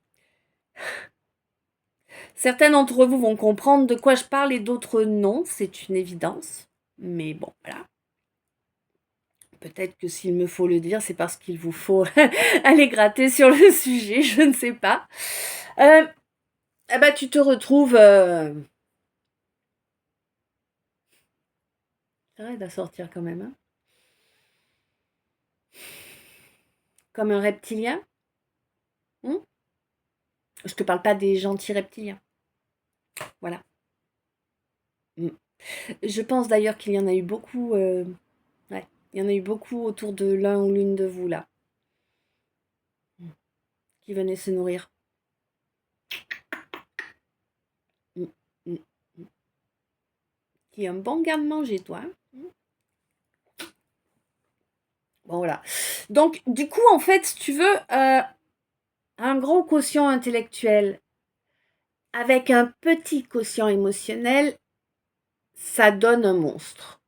Certains d'entre vous vont comprendre de quoi je parle et d'autres non, c'est une évidence. Mais bon, voilà. Peut-être que s'il me faut le dire, c'est parce qu'il vous faut aller gratter sur le sujet, je ne sais pas. Tu te retrouves... T'arrêtes à sortir quand même, hein. Comme un reptilien. Je te parle pas des gentils reptiliens. Voilà. Je pense d'ailleurs qu'il y en a eu beaucoup... ouais, il y en a eu beaucoup autour de l'un ou l'une de vous, là. Qui venaient se nourrir. Qui est un bon garde-manger, toi. Bon, voilà. Donc, du coup, en fait, si tu veux, un gros quotient intellectuel avec un petit quotient émotionnel, ça donne un monstre.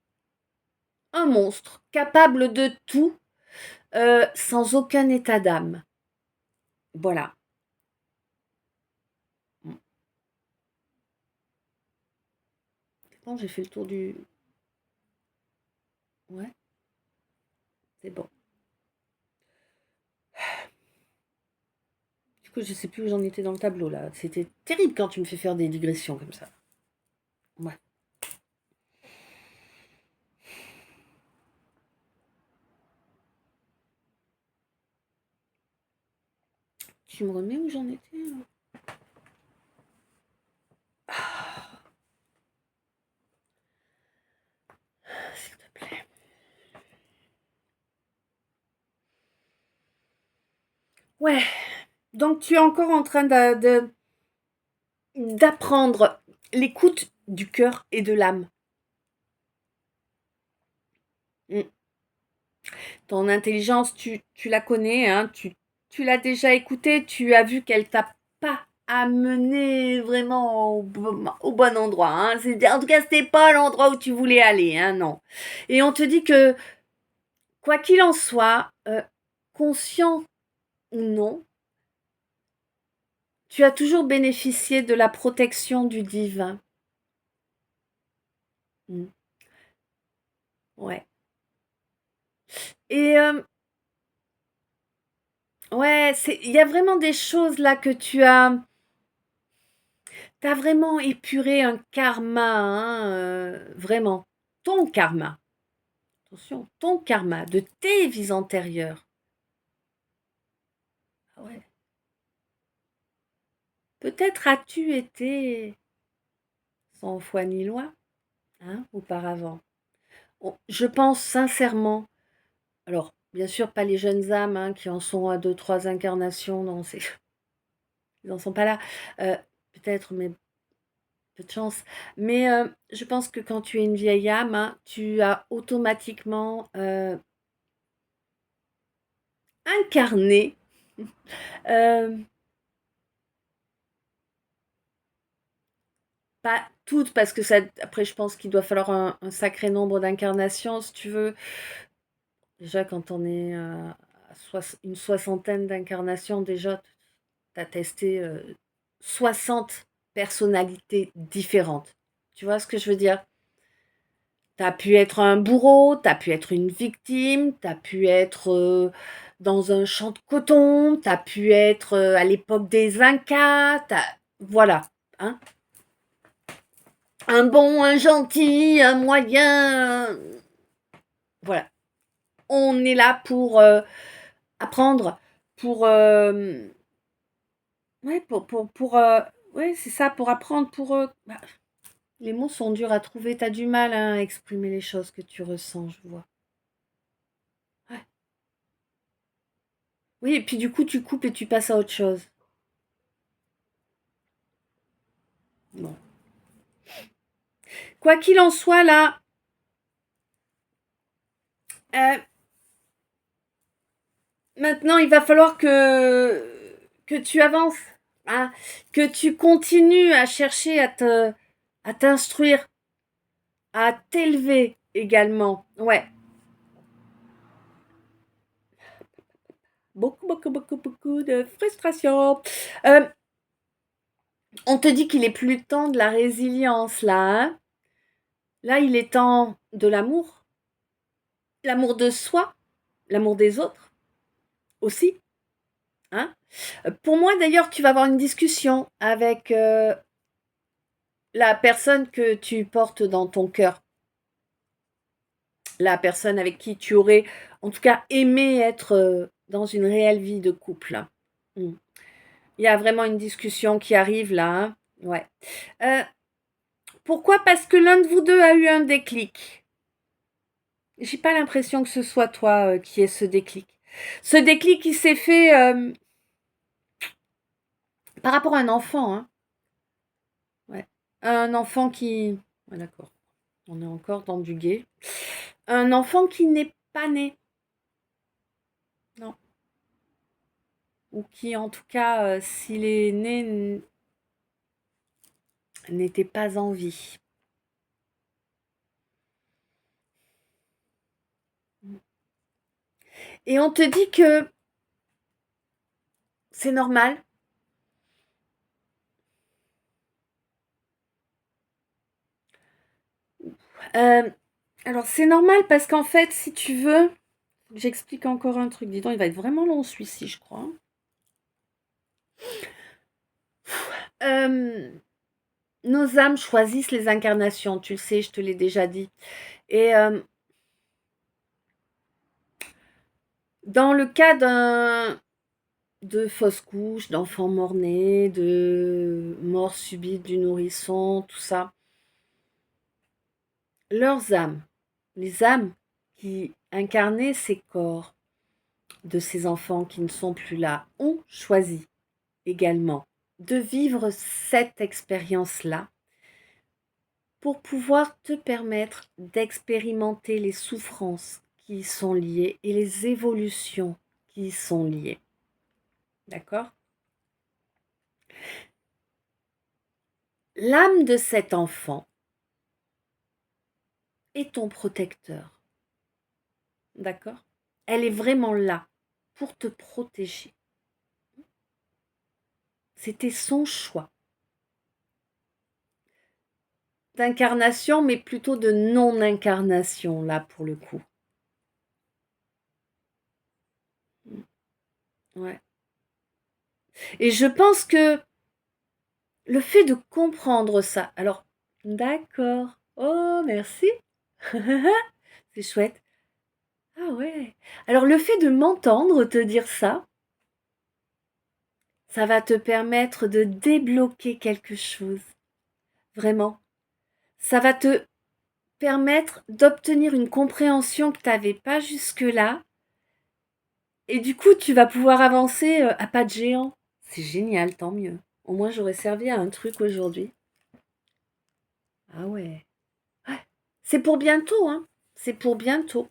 Un monstre capable de tout, sans aucun état d'âme. Voilà. Bon, j'ai fait le tour du... Ouais. C'est bon. Du coup, je sais plus où j'en étais dans le tableau, là. C'était terrible quand tu me fais faire des digressions comme ça. Ouais. Tu me remets où j'en étais s'il te plaît. Ouais. Donc, tu es encore en train d'apprendre l'écoute du cœur et de l'âme. Ton intelligence, tu la connais, hein, tu l'as déjà écoutée, tu as vu qu'elle t'a pas amené vraiment au bon endroit. Hein. En tout cas, c'était pas l'endroit où tu voulais aller, hein, non. Et on te dit que, quoi qu'il en soit, conscient ou non, tu as toujours bénéficié de la protection du divin. Ouais. Et ouais, il y a vraiment des choses là que tu as vraiment épuré un karma, hein, vraiment. Ton karma. Attention, ton karma de tes vies antérieures. Ah ouais. Peut-être as-tu été sans foi ni loi. hein, auparavant. Je pense sincèrement, alors bien sûr pas les jeunes âmes hein, qui en sont à 2, 3 incarnations, non, ils n'en sont pas là, euh, peut-être, mais peu de chance. Mais je pense que quand tu es une vieille âme, hein, tu as automatiquement incarné euh, pas toutes, parce que ça, après je pense qu'il doit falloir un sacré nombre d'incarnations, si tu veux. Déjà, quand on est à une soixantaine d'incarnations, déjà, tu as testé 60 personnalités différentes. Tu vois ce que je veux dire? Tu as pu être un bourreau, tu as pu être une victime, tu as pu être dans un champ de coton, tu as pu être à l'époque des Incas, voilà. Hein, un bon, un gentil, un moyen. Voilà. On est là pour apprendre, pour ouais, ouais, c'est ça, pour apprendre, bah, les mots sont durs à trouver. T'as du mal hein, à exprimer les choses que tu ressens, je vois. Ouais. Oui, et puis du coup, tu coupes et tu passes à autre chose. Bon. Quoi qu'il en soit, là, euh, maintenant, il va falloir que tu avances, hein, que tu continues à chercher à t'instruire, à t'élever également. Ouais. Beaucoup, beaucoup, beaucoup, beaucoup de frustration. Euh, on te dit qu'il est plus temps de la résilience, là. Hein. Là, il est temps de l'amour de soi, l'amour des autres aussi. Hein. Pour moi, d'ailleurs, tu vas avoir une discussion avec la personne que tu portes dans ton cœur. La personne avec qui tu aurais, en tout cas, aimé être dans une réelle vie de couple. Mm. Il y a vraiment une discussion qui arrive là. Hein. Ouais. Euh, Pourquoi? Parce que l'un de vous deux a eu un déclic. J'ai pas l'impression que ce soit toi qui ait ce déclic. Ce déclic qui s'est fait par rapport à un enfant. Hein. Ouais. Un enfant qui... Ouais, d'accord. On est encore dans du gay. Un enfant qui n'est pas né. Non. Ou qui, en tout cas, s'il est né, n'était pas en vie. Et on te dit que c'est normal. Euh, alors, c'est normal parce qu'en fait, si tu veux, j'explique encore un truc. Dis donc, il va être vraiment long celui-ci, je crois. Euh, nos âmes choisissent les incarnations, tu le sais, je te l'ai déjà dit. Et dans le cas de fausses couches, d'enfants mort-nés, de mort subite du nourrisson, tout ça, leurs âmes, les âmes qui incarnaient ces corps de ces enfants qui ne sont plus là, ont choisi également de vivre cette expérience-là pour pouvoir te permettre d'expérimenter les souffrances qui y sont liées et les évolutions qui y sont liées. D'accord? L'âme de cet enfant est ton protecteur. D'accord? Elle est vraiment là pour te protéger. C'était son choix d'incarnation, mais plutôt de non-incarnation, là, pour le coup. Ouais. Et je pense que le fait de comprendre ça, alors, d'accord, oh, merci, c'est chouette. Ah ouais. Alors, le fait de m'entendre te dire ça va te permettre de débloquer quelque chose. Vraiment. Ça va te permettre d'obtenir une compréhension que tu n'avais pas jusque-là. Et du coup, tu vas pouvoir avancer à pas de géant. C'est génial, tant mieux. Au moins, j'aurais servi à un truc aujourd'hui. Ah ouais. Ouais. C'est pour bientôt, hein. C'est pour bientôt.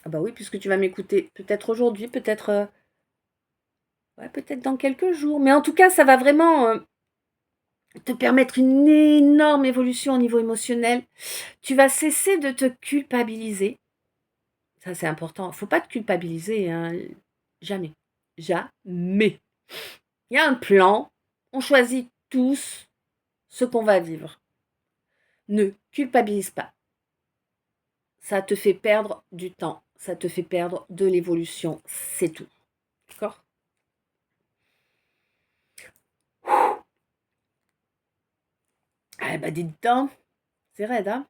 Ah bah oui, puisque tu vas m'écouter peut-être aujourd'hui, peut-être ouais, peut-être dans quelques jours. Mais en tout cas, ça va vraiment te permettre une énorme évolution au niveau émotionnel. Tu vas cesser de te culpabiliser. Ça, c'est important. Faut pas te culpabiliser, hein. Jamais. Jamais. Il y a un plan. On choisit tous ce qu'on va vivre. Ne culpabilise pas. Ça te fait perdre du temps. Ça te fait perdre de l'évolution. C'est tout. D'accord? Ah bah dis donc. C'est raide, hein?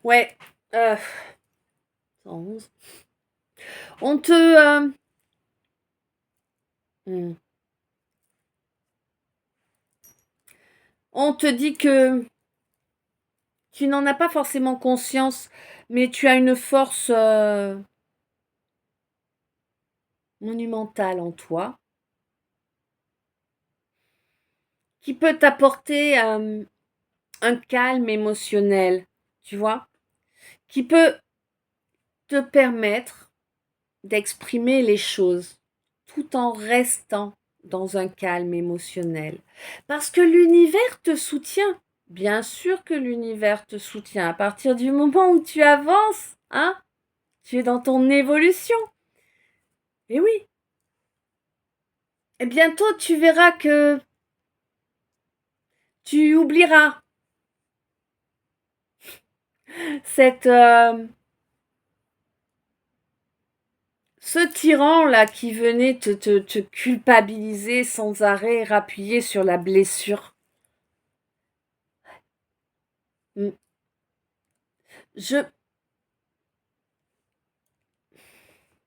Ouais. 111. On te... on te dit que tu n'en as pas forcément conscience, mais tu as une force monumentale en toi qui peut t'apporter un calme émotionnel, tu vois, qui peut te permettre d'exprimer les choses tout en restant dans un calme émotionnel. Parce que l'univers te soutient. Bien sûr que l'univers te soutient à partir du moment où tu avances, hein? Tu es dans ton évolution. Et oui. Et bientôt tu verras que tu oublieras cette ce tyran là qui venait te culpabiliser sans arrêt, rappuyer sur la blessure. Mm. Je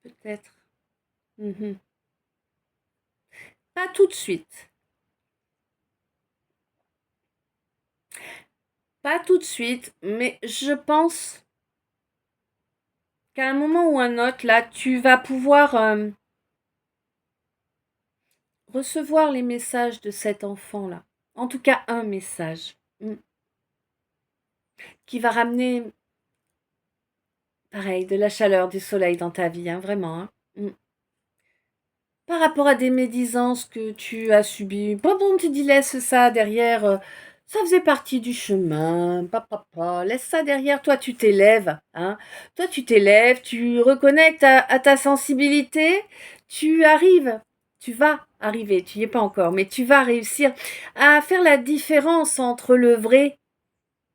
peut-être. Mhm. Pas tout de suite. Pas tout de suite, mais je pense qu'à un moment ou un autre, là, tu vas pouvoir recevoir les messages de cet enfant-là. En tout cas, un message qui va ramener, pareil, de la chaleur, du soleil dans ta vie, hein, vraiment. Hein. Par rapport à des médisances que tu as subies, bon, tu dis laisse ça derrière, ça faisait partie du chemin, papa, laisse ça derrière, toi tu t'élèves, hein. Toi tu t'élèves, tu reconnectes à ta sensibilité, tu arrives, tu vas arriver, tu n'y es pas encore, mais tu vas réussir à faire la différence entre le vrai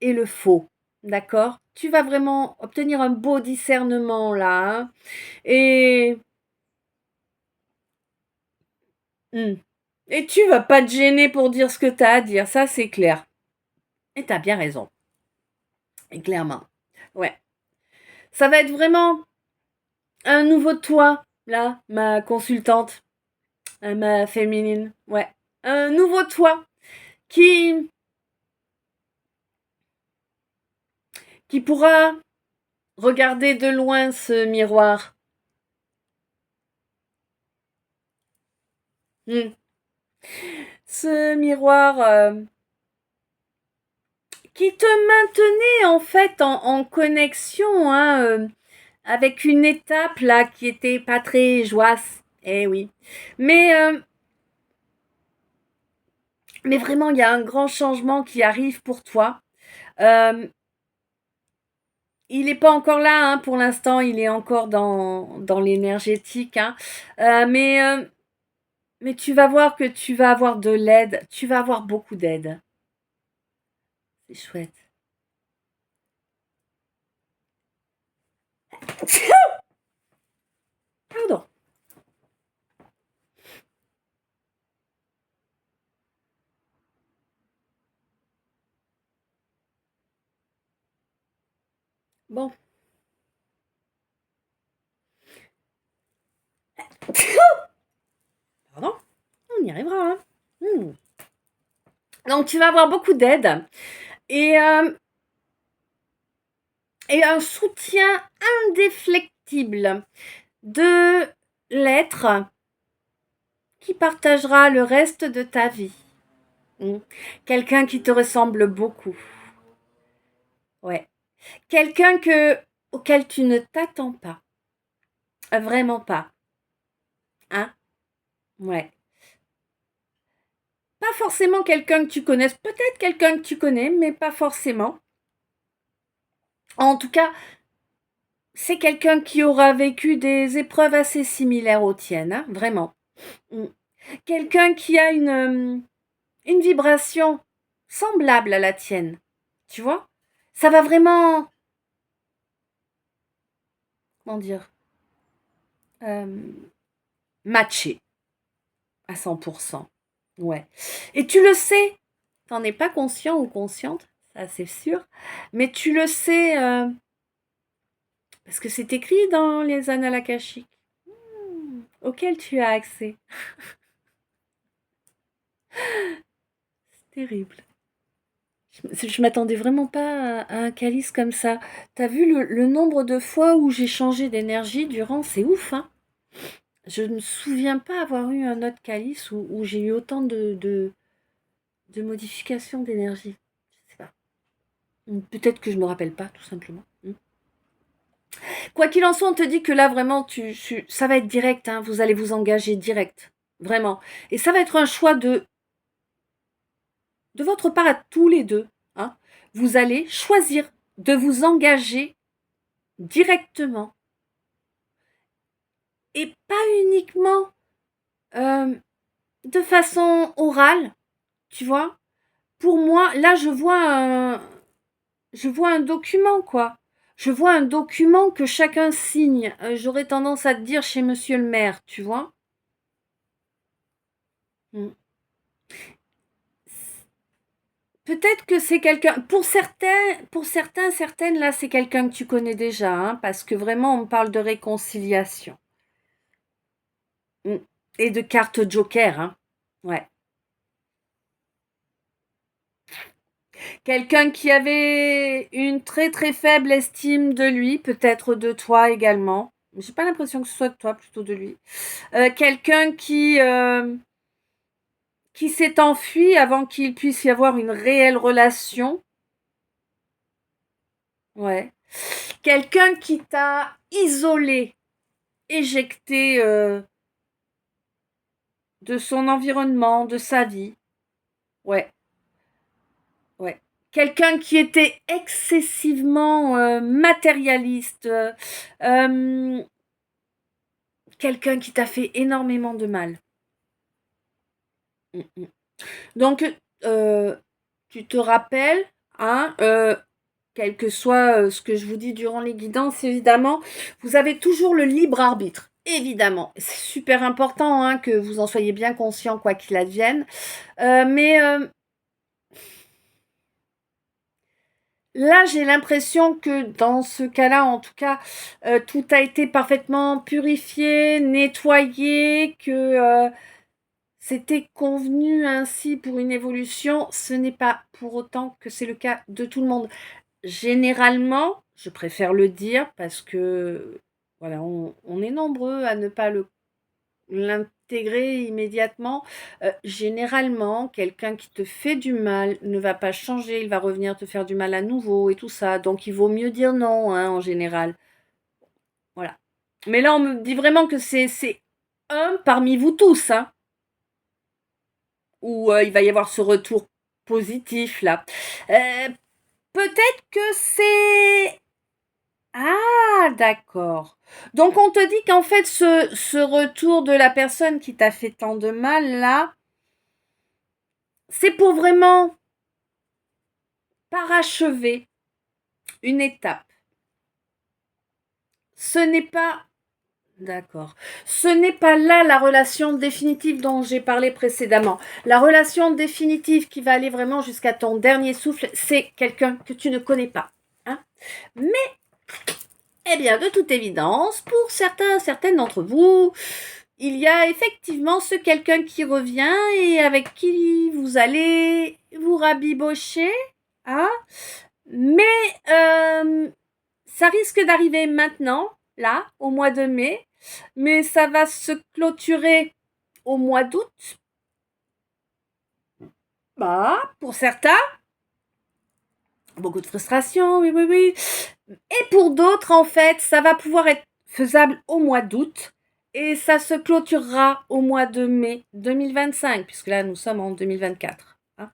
et le faux, d'accord? Tu vas vraiment obtenir un beau discernement là, hein, et Mmh. Et tu vas pas te gêner pour dire ce que tu as à dire, ça c'est clair. Et tu as bien raison. Et clairement. Ouais. Ça va être vraiment un nouveau toi, là, ma consultante, ma féminine. Ouais. Un nouveau toi qui, qui pourra regarder de loin ce miroir. Mmh. Ce miroir qui te maintenait en fait en connexion, hein, avec une étape là qui était pas très joyeuse. Eh oui. Mais, mais vraiment, il y a un grand changement qui arrive pour toi. Euh, il n'est pas encore là, hein, pour l'instant, il est encore dans l'énergétique. Hein. Mais tu vas voir que tu vas avoir de l'aide. Tu vas avoir beaucoup d'aide. C'est chouette. Pardon. Bon. Pardon. On y arrivera. Hein. Donc, tu vas avoir beaucoup d'aide et, et un soutien indéflectible de l'être qui partagera le reste de ta vie. Quelqu'un qui te ressemble beaucoup. Ouais. Quelqu'un auquel tu ne t'attends pas. Vraiment pas. Hein? Ouais. Pas forcément quelqu'un que tu connaisses. Peut-être quelqu'un que tu connais, mais pas forcément. En tout cas, c'est quelqu'un qui aura vécu des épreuves assez similaires aux tiennes. Hein? Vraiment. Quelqu'un qui a une vibration semblable à la tienne. Tu vois? Ça va vraiment... Comment dire? Matcher à 100%. Ouais. Et tu le sais, t'en es pas conscient ou consciente, ça c'est sûr, mais tu le sais parce que c'est écrit dans les annales akashiques auxquels tu as accès. C'est terrible. Je m'attendais vraiment pas à un calice comme ça. T'as vu le nombre de fois où j'ai changé d'énergie durant, c'est ouf, hein. Je ne me souviens pas avoir eu un autre calice où j'ai eu autant de modifications d'énergie. Je sais pas. Peut-être que je me rappelle pas, tout simplement. Quoi qu'il en soit, on te dit que là, vraiment, ça va être direct. Hein, vous allez vous engager direct. Vraiment. Et ça va être un choix de votre part à tous les deux. Hein. Vous allez choisir de vous engager directement. Et pas uniquement de façon orale. Tu vois? Pour moi, là, je vois un document, quoi. Je vois un document que chacun signe. J'aurais tendance à te dire chez monsieur le maire, tu vois. Peut-être que c'est quelqu'un, pour certains, certaines, là, c'est quelqu'un que tu connais déjà, hein, parce que vraiment, on parle de réconciliation. Et de carte joker, hein. Ouais. Quelqu'un qui avait une très très faible estime de lui, peut-être de toi également. J'ai pas l'impression que ce soit de toi, plutôt de lui. Quelqu'un qui s'est enfui avant qu'il puisse y avoir une réelle relation. Ouais. Quelqu'un qui t'a isolé, éjecté de son environnement, de sa vie. Ouais. Ouais. Quelqu'un qui était excessivement matérialiste. Quelqu'un qui t'a fait énormément de mal. Donc, tu te rappelles, hein, quel que soit ce que je vous dis durant les guidances, évidemment, vous avez toujours le libre arbitre. Évidemment, c'est super important hein, que vous en soyez bien conscient quoi qu'il advienne. Mais là, j'ai l'impression que dans ce cas-là, en tout cas, tout a été parfaitement purifié, nettoyé, que c'était convenu ainsi pour une évolution. Ce n'est pas pour autant que c'est le cas de tout le monde. Généralement, je préfère le dire parce que voilà, on est nombreux à ne pas l'intégrer immédiatement. Généralement, quelqu'un qui te fait du mal ne va pas changer, il va revenir te faire du mal à nouveau et tout ça. Donc il vaut mieux dire non hein, en général. Voilà. Mais là, on me dit vraiment que c'est un parmi vous tous, hein, où il va y avoir ce retour positif là. Peut-être que c'est... Ah, d'accord. Donc on te dit qu'en fait, ce retour de la personne qui t'a fait tant de mal là, c'est pour vraiment parachever une étape. Ce n'est pas... D'accord. Ce n'est pas là la relation définitive dont j'ai parlé précédemment. La relation définitive qui va aller vraiment jusqu'à ton dernier souffle, c'est quelqu'un que tu ne connais pas. Hein. Mais, eh bien, de toute évidence, pour certaines d'entre vous, il y a effectivement ce quelqu'un qui revient et avec qui vous allez vous rabibocher, hein, mais ça risque d'arriver maintenant, là, au mois de mai, mais ça va se clôturer au mois d'août. Bah, pour certains, beaucoup de frustration, oui, oui, oui. Et pour d'autres, en fait, ça va pouvoir être faisable au mois d'août et ça se clôturera au mois de mai 2025, puisque là, nous sommes en 2024. Hein,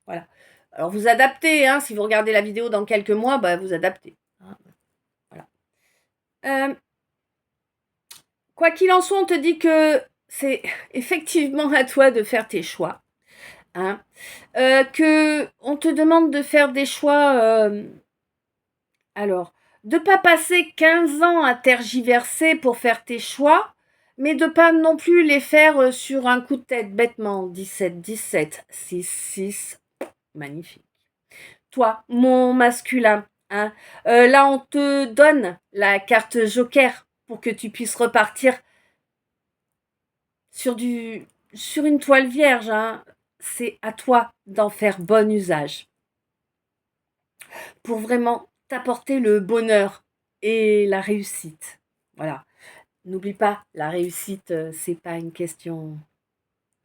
voilà. Alors, vous adaptez, hein, si vous regardez la vidéo dans quelques mois, bah, vous adaptez. Hein, voilà. Quoi qu'il en soit, on te dit que c'est effectivement à toi de faire tes choix. Hein, que on te demande de faire des choix. Alors, de pas passer 15 ans à tergiverser pour faire tes choix, mais de pas non plus les faire sur un coup de tête bêtement. 17, 17, 6, 6. Magnifique. Toi, mon masculin, hein, là on te donne la carte joker pour que tu puisses repartir sur une toile vierge. Hein. C'est à toi d'en faire bon usage pour vraiment t'apporter le bonheur et la réussite. Voilà. N'oublie pas, la réussite, c'est pas une question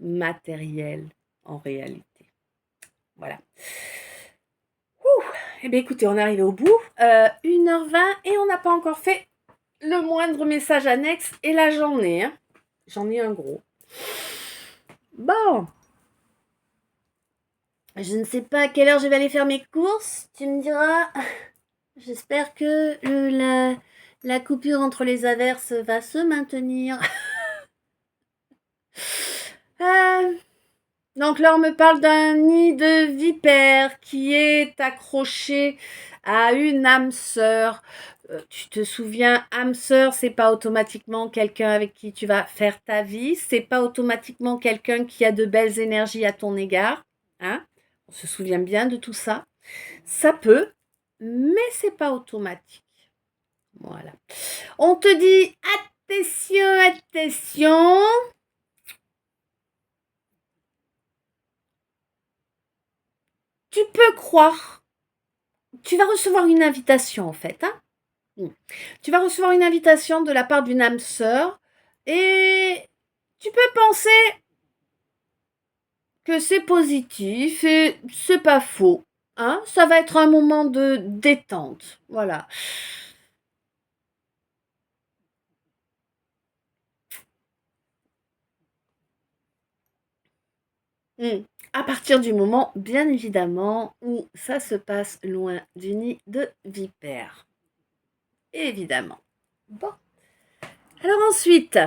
matérielle en réalité. Voilà. Eh bien écoutez, on est arrivé au bout. 1h20 et on n'a pas encore fait le moindre message annexe. Et là j'en ai. Hein. J'en ai un gros. Bon. Je ne sais pas à quelle heure je vais aller faire mes courses. Tu me diras. J'espère que la coupure entre les averses va se maintenir. Donc là, on me parle d'un nid de vipère qui est accroché à une âme sœur. Tu te souviens, âme sœur, c'est pas automatiquement quelqu'un avec qui tu vas faire ta vie. C'est pas automatiquement quelqu'un qui a de belles énergies à ton égard. Hein, on se souvient bien de tout ça. Ça peut, mais c'est pas automatique. Voilà. On te dit attention, attention. Tu peux croire. Tu vas recevoir une invitation en fait. Hein. Tu vas recevoir une invitation de la part d'une âme sœur et tu peux penser que c'est positif et c'est pas faux. Hein. Ça va être un moment de détente. Voilà. À partir du moment, bien évidemment, où ça se passe loin du nid de vipère. Évidemment. Bon. Alors ensuite,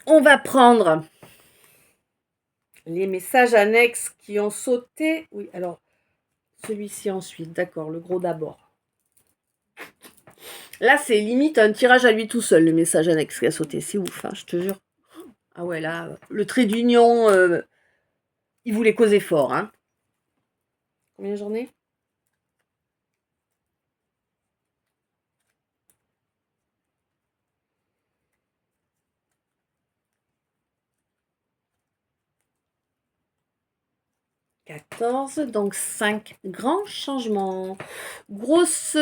on va prendre les messages annexes qui ont sauté. Oui, alors, celui-ci ensuite, d'accord, le gros d'abord. Là, c'est limite un tirage à lui tout seul, le message annexe qui a sauté. C'est ouf, hein, je te jure. Ah ouais, là, le trait d'union, il voulait causer fort. Hein. Combien de journées ? « 14, donc 5 grands changements. Grosse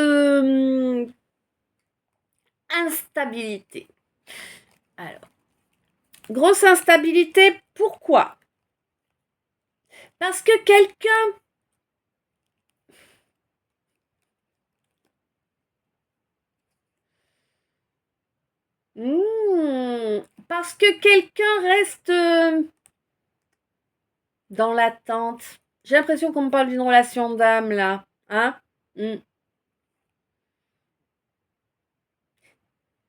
instabilité. Alors, grosse instabilité, pourquoi ? Parce que quelqu'un parce que quelqu'un reste dans l'attente. J'ai l'impression qu'on me parle d'une relation d'âme là. Hein Il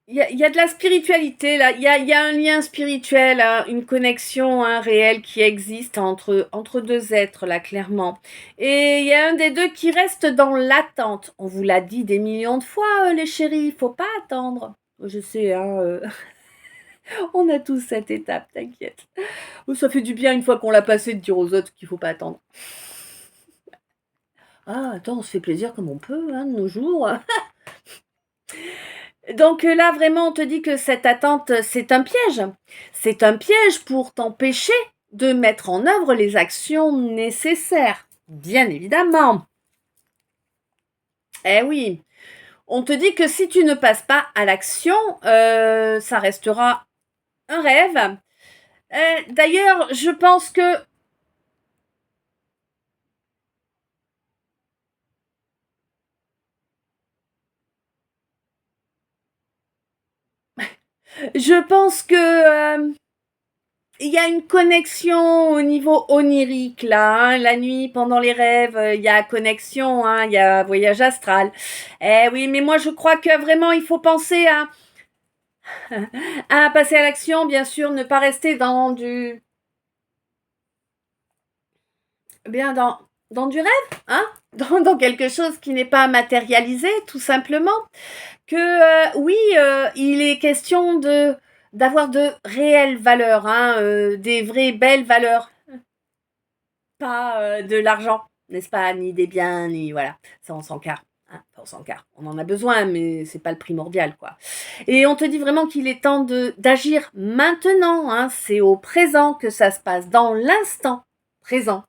y a de la spiritualité là, il y a un lien spirituel, hein, une connexion réelle qui existe entre deux êtres là, clairement. Et il y a un des deux qui reste dans l'attente. On vous l'a dit des millions de fois, les chéris, faut pas attendre. Je sais, hein, on a tous cette étape, t'inquiète. Ça fait du bien une fois qu'on l'a passé de dire aux autres qu'il faut pas attendre. Ah, attends, on se fait plaisir comme on peut, hein, de nos jours. Donc là, vraiment, on te dit que cette attente, c'est un piège. C'est un piège pour t'empêcher de mettre en œuvre les actions nécessaires. Bien évidemment. Eh oui. On te dit que si tu ne passes pas à l'action, ça restera un rêve. D'ailleurs, je pense que il y a une connexion au niveau onirique là, hein. La nuit, pendant les rêves, il y a connexion, hein, il y a voyage astral. Eh oui, mais moi je crois que vraiment il faut penser à passer à l'action, bien sûr, ne pas rester dans du rêve, hein, dans quelque chose qui n'est pas matérialisé, tout simplement. Que oui, il est question d'avoir de réelles valeurs, hein, des vraies belles valeurs, pas de l'argent, n'est-ce pas, ni des biens, ni voilà, ça on s'en carre. Hein, on s'en carre. On en a besoin, mais c'est pas le primordial, quoi. Et on te dit vraiment qu'il est temps d'agir maintenant. Hein, c'est au présent que ça se passe, dans l'instant présent.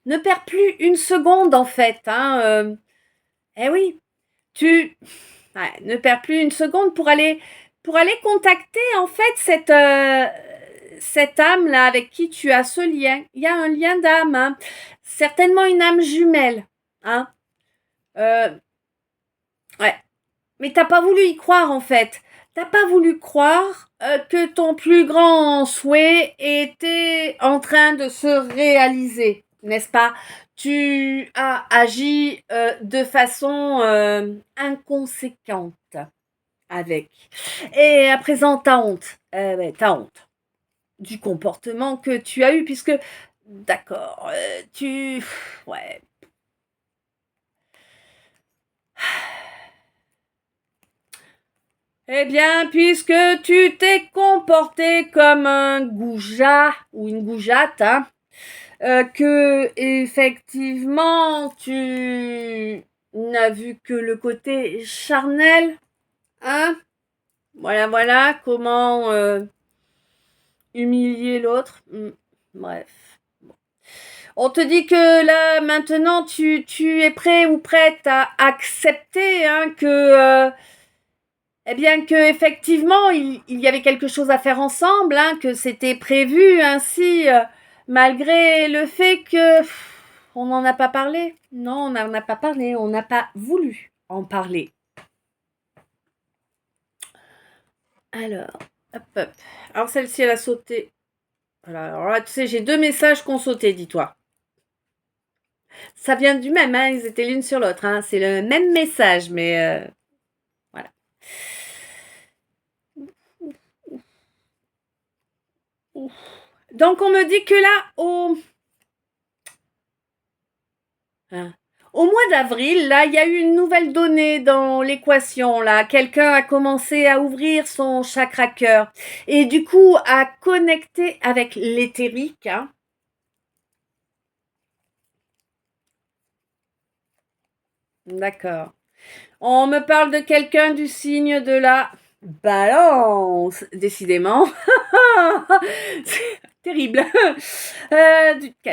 Ne perds plus une seconde en fait. Hein, eh oui, tu ouais, ne perds plus une seconde pour aller contacter en fait cette âme là avec qui tu as ce lien. Il y a un lien d'âme, hein. Certainement une âme jumelle, hein. Euh, ouais, mais t'as pas voulu y croire en fait. T'as pas voulu croire que ton plus grand souhait était en train de se réaliser, n'est-ce pas? Tu as agi de façon inconséquente avec. Et à présent, t'as honte. Ouais, t'as honte du comportement que tu as eu, puisque, d'accord, ouais. Eh bien, puisque tu t'es comporté comme un goujat ou une goujatte, hein, que effectivement tu n'as vu que le côté charnel, hein, voilà, voilà, comment humilier l'autre. Bref. On te dit que là, maintenant, tu es prêt ou prête à accepter hein, eh bien, que effectivement, il y avait quelque chose à faire ensemble, hein, que c'était prévu ainsi, malgré le fait que on n'en a pas parlé. Non, on n'en a pas parlé, on n'a pas voulu en parler. Alors, hop, hop. Alors, celle-ci, elle a sauté. Voilà, alors là, tu sais, j'ai deux messages qui ont sauté, dis-toi. Ça vient du même, hein, ils étaient l'une sur l'autre. Hein. C'est le même message, mais voilà. Donc on me dit que là, hein, au mois d'avril, là, il y a eu une nouvelle donnée dans l'équation. Là, quelqu'un a commencé à ouvrir son chakra cœur et du coup à connecter avec l'éthérique. Hein. D'accord. On me parle de quelqu'un du signe de la balance, décidément. C'est terrible.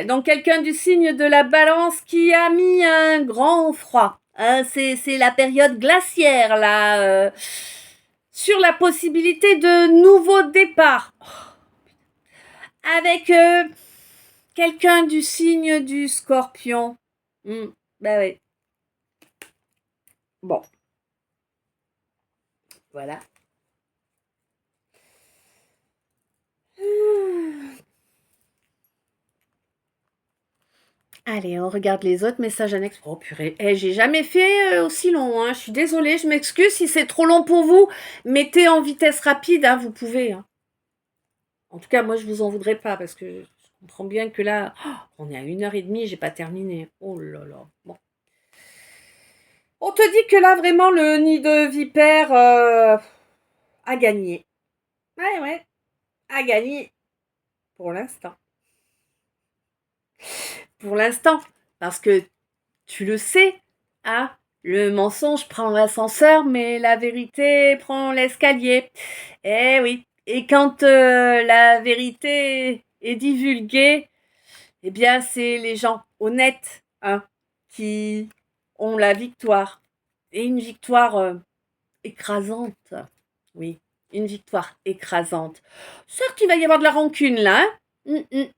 Donc quelqu'un du signe de la balance qui a mis un grand froid. Hein, c'est la période glaciaire là. Sur la possibilité de nouveaux départs. Avec quelqu'un du signe du scorpion. Bah oui. Bon. Voilà. Allez, on regarde les autres messages annexes. Oh purée, j'ai jamais fait aussi long. Hein. Je suis désolée, je m'excuse si c'est trop long pour vous. Mettez en vitesse rapide, hein, vous pouvez. Hein. En tout cas, moi, je vous en voudrais pas parce que je comprends bien que là, on est à 1h30, j'ai pas terminé. Oh là là. Bon. On te dit que là, vraiment, le nid de vipère a gagné. Ouais, ouais, a gagné pour l'instant. Pour l'instant, parce que tu le sais, hein, Le mensonge prend l'ascenseur, mais la vérité prend l'escalier. Eh oui. Et quand la vérité est divulguée, eh bien, c'est les gens honnêtes, hein, qui ont la victoire. Et une victoire écrasante. Oui, une victoire écrasante. Certes, il va y avoir de la rancune là.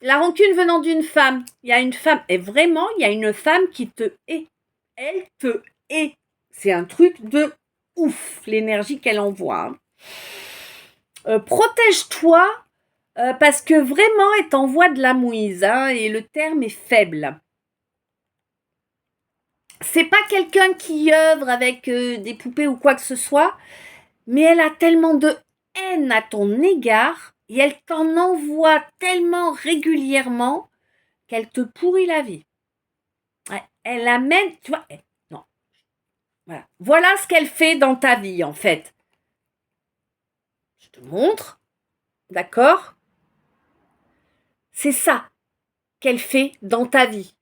La rancune venant d'une femme. Il y a une femme, et vraiment, il y a une femme qui te hait. Elle te hait. C'est un truc de ouf, l'énergie qu'elle envoie. Protège-toi parce que vraiment, elle t'envoie de la mouise, hein, et le terme est faible. C'est pas quelqu'un qui œuvre avec des poupées ou quoi que ce soit, mais elle a tellement de haine à ton égard et elle t'en envoie tellement régulièrement qu'elle te pourrit la vie. Ouais, elle amène, tu vois, non, voilà ce qu'elle fait dans ta vie en fait. Je te montre, d'accord? C'est ça qu'elle fait dans ta vie.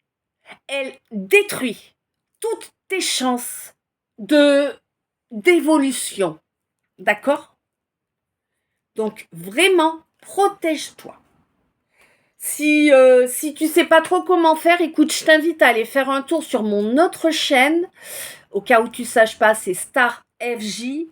Elle détruit toutes tes chances de d'évolution, d'accord? Donc vraiment, protège-toi. Si tu sais pas trop comment faire, écoute, je t'invite à aller faire un tour sur mon autre chaîne. Au cas où tu saches pas, c'est Star FJ.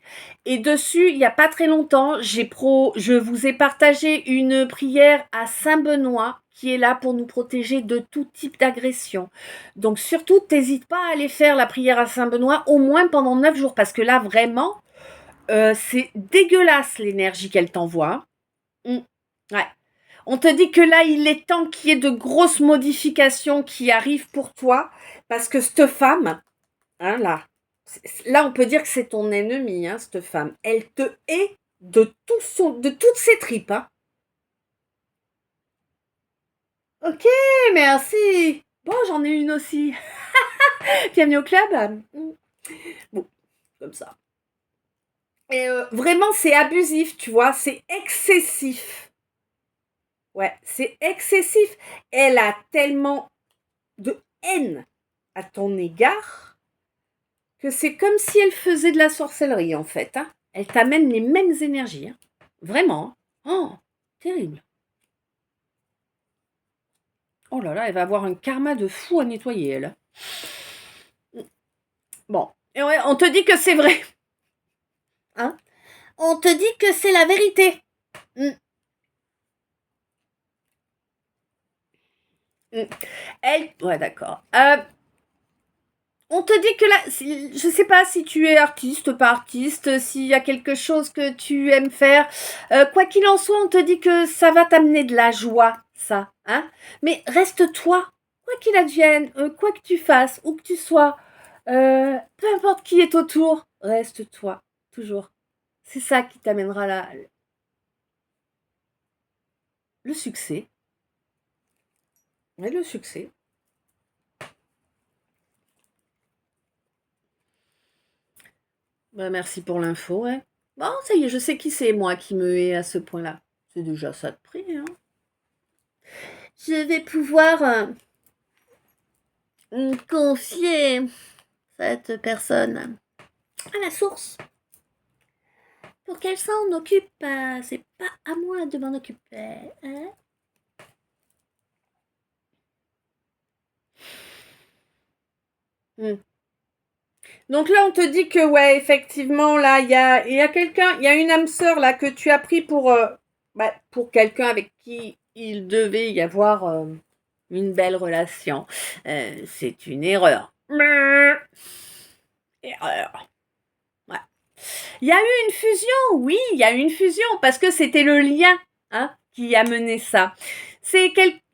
Et dessus, il y a pas très longtemps, je vous ai partagé une prière à Saint-Benoît qui est là pour nous protéger de tout type d'agression. Donc surtout, t'hésites pas à aller faire la prière à Saint-Benoît au moins pendant 9 jours parce que là, vraiment, c'est dégueulasse l'énergie qu'elle t'envoie. Ouais. On te dit que là, il est temps qu'il y ait de grosses modifications qui arrivent pour toi, parce que cette femme, hein, là, on peut dire que c'est ton ennemi, hein, cette femme. Elle te hait de toutes ses tripes, hein. Ok, merci. Bon, j'en ai une aussi. Bienvenue au club. Bon, comme ça. Et vraiment, c'est abusif, tu vois, c'est excessif. Ouais, c'est excessif. Elle a tellement de haine à ton égard que c'est comme si elle faisait de la sorcellerie en fait. Hein. Elle t'amène les mêmes énergies. Hein. Vraiment. Oh, terrible. Oh là là, elle va avoir un karma de fou à nettoyer, elle. Bon. Et ouais, on te dit que c'est vrai. Hein? On te dit que c'est la vérité. Mm. Mm. Elle. Ouais, d'accord. On te dit que là, je sais pas si tu es artiste, pas artiste, s'il y a quelque chose que tu aimes faire. Quoi qu'il en soit, on te dit que ça va t'amener de la joie, ça. Hein. Mais reste toi, quoi qu'il advienne, quoi que tu fasses, où que tu sois, peu importe qui est autour, reste toi, toujours. C'est ça qui t'amènera le succès. Et le succès. Bah, merci pour l'info, ouais. Bon, ça y est, je sais qui c'est, moi, qui me hait à ce point-là. C'est déjà ça de prix, hein. Je vais pouvoir confier cette personne à la source pour qu'elle s'en occupe. C'est pas à moi de m'en occuper. Hein. Donc là, on te dit que, ouais, effectivement, là, il y a quelqu'un, il y a une âme sœur, là, que tu as pris pour quelqu'un avec qui il devait y avoir une belle relation. C'est une erreur. Erreur. Ouais. Il y a eu une fusion, oui, il y a eu une fusion, parce que c'était le lien, hein, qui a mené ça.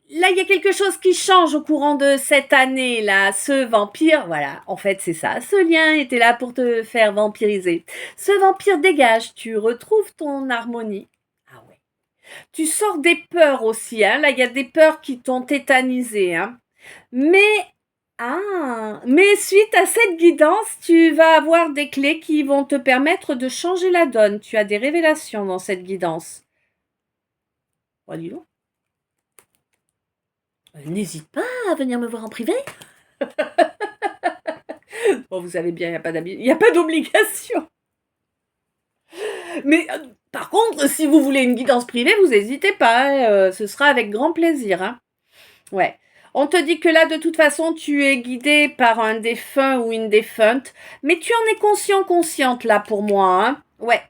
Là, il y a quelque chose qui change au courant de cette année, là. Ce vampire, voilà, en fait, c'est ça. Ce lien était là pour te faire vampiriser. Ce vampire dégage, tu retrouves ton harmonie. Ah ouais. Tu sors des peurs aussi, hein. Là, il y a des peurs qui t'ont tétanisé, hein. Mais suite à cette guidance, tu vas avoir des clés qui vont te permettre de changer la donne. Tu as des révélations dans cette guidance. Oh, dis donc. N'hésite pas à venir me voir en privé. Oh, vous savez bien, il n'y a pas d'obligation. Mais par contre, si vous voulez une guidance privée, vous n'hésitez pas, hein, ce sera avec grand plaisir. Hein. Ouais. On te dit que là, de toute façon, tu es guidé par un défunt ou une défunte, mais tu en es consciente là pour moi. Hein. Ouais.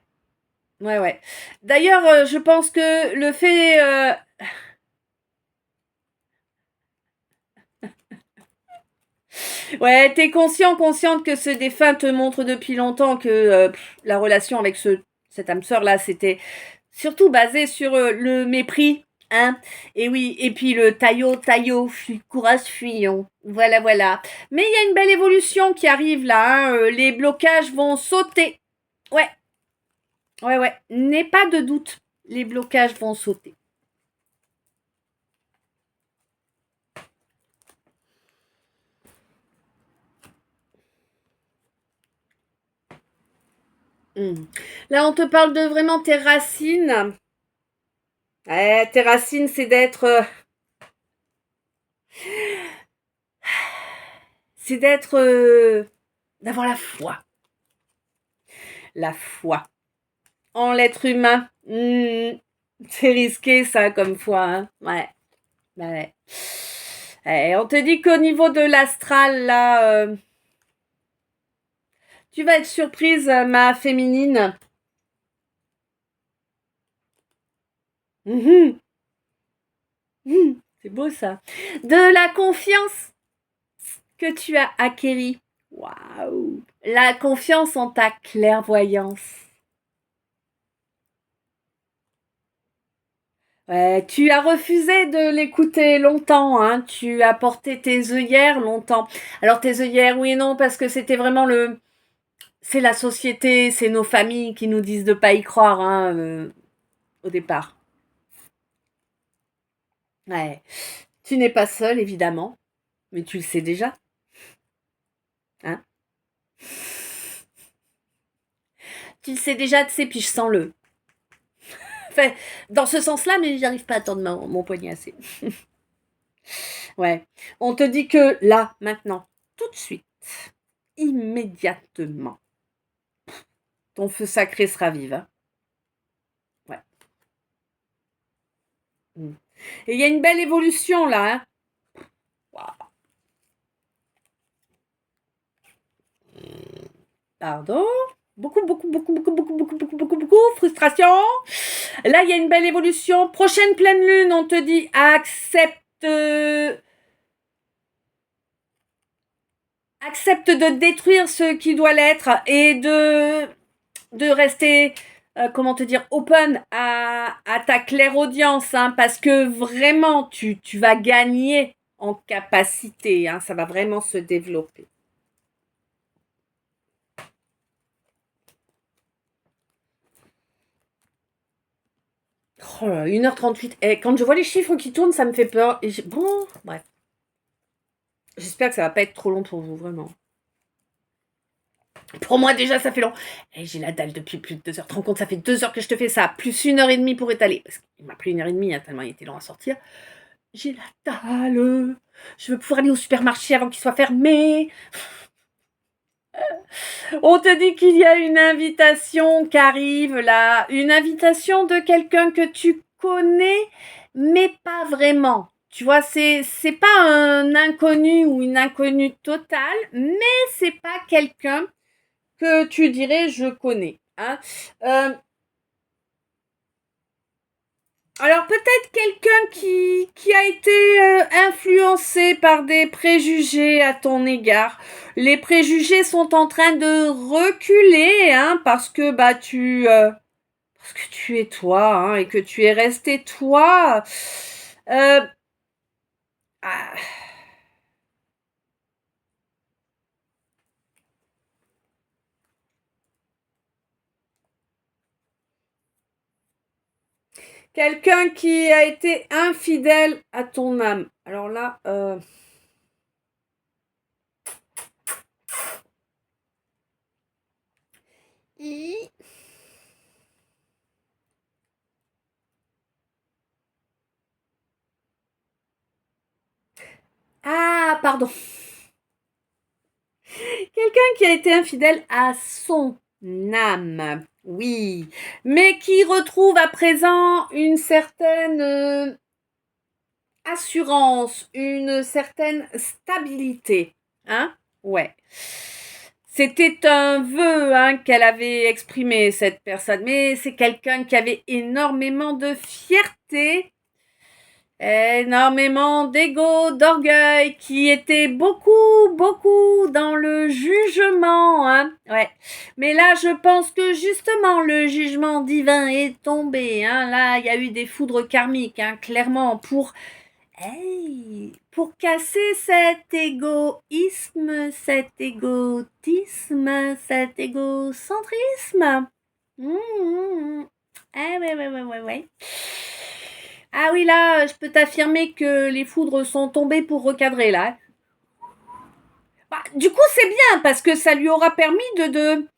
Ouais, ouais. D'ailleurs, je pense que le fait... Ouais, t'es consciente que ce défunt te montre depuis longtemps que la relation avec cette âme sœur là, c'était surtout basé sur le mépris, hein. Et oui, et puis le taillot, courage fuyons. Voilà, voilà. Mais il y a une belle évolution qui arrive là, hein. Les blocages vont sauter. Ouais, ouais, ouais. N'aie pas de doute. Les blocages vont sauter. Là, on te parle de vraiment tes racines. Tes racines, c'est d'avoir la foi. La foi en l'être humain. C'est risqué ça comme foi. Hein. Ouais. Ouais. On te dit qu'au niveau de l'astral, là, tu vas être surprise, ma féminine. C'est beau ça. De la confiance que tu as acquérie. Waouh. La confiance en ta clairvoyance. Ouais, tu as refusé de l'écouter longtemps, hein. Tu as porté tes œillères longtemps. Alors tes œillères, oui et non, parce que c'était vraiment c'est la société, c'est nos familles qui nous disent de pas y croire, hein, au départ. Ouais. Tu n'es pas seule, évidemment, mais tu le sais déjà, hein. Tu le sais déjà, tu sais, puis je sens le. Enfin, dans ce sens-là, mais j'arrive pas à tendre mon poignet assez. Ouais. On te dit que là, maintenant, tout de suite, immédiatement, ton feu sacré sera vive. Hein. Ouais. Et il y a une belle évolution là. Hein. Wow. Pardon. Beaucoup. Frustration. Là, il y a une belle évolution. Prochaine pleine lune, on te dit accepte de détruire ce qui doit l'être et de rester, comment te dire, open à ta clairaudience, hein, parce que vraiment, tu vas gagner en capacité, hein, ça va vraiment se développer. Oh là, 1h38. Et quand je vois les chiffres qui tournent, ça me fait peur. Bon, bref. J'espère que ça va pas être trop long pour vous, vraiment. Pour moi, déjà, ça fait long. Et j'ai la dalle depuis plus de 2 heures. Tu te rends compte, ça fait 2 heures que je te fais ça, plus 1h30 pour étaler. Parce qu'il m'a pris 1h30, hein, tellement il était long à sortir. J'ai la dalle. Je veux pouvoir aller au supermarché avant qu'il soit fermé. On te dit qu'il y a une invitation qui arrive là. Une invitation de quelqu'un que tu connais, mais pas vraiment. Tu vois, c'est pas un inconnu ou une inconnue totale, mais c'est pas quelqu'un que tu dirais je connais. Hein. Euh, alors peut-être quelqu'un qui a été influencé par des préjugés à ton égard. Les préjugés sont en train de reculer, hein, parce que parce que tu es toi, hein, et que tu es resté toi. Euh, ah, quelqu'un qui a été infidèle à ton âme. Alors là, ah, pardon. Quelqu'un qui a été infidèle à son âme, oui, mais qui retrouve à présent une certaine assurance, une certaine stabilité. Hein? Ouais. C'était un vœu hein, qu'elle avait exprimé, cette personne, mais c'est quelqu'un qui avait énormément de fierté, énormément d'ego, d'orgueil, qui était beaucoup dans le jugement. Hein. Ouais. Mais là, je pense que justement, le jugement divin est tombé. Hein. Là, il y a eu des foudres karmiques, hein, clairement, pour casser cet égoïsme, cet égotisme, cet égocentrisme. Ouais. Ah oui, là, je peux t'affirmer que les foudres sont tombées pour recadrer, là. Bah, du coup, c'est bien, parce que ça lui aura permis de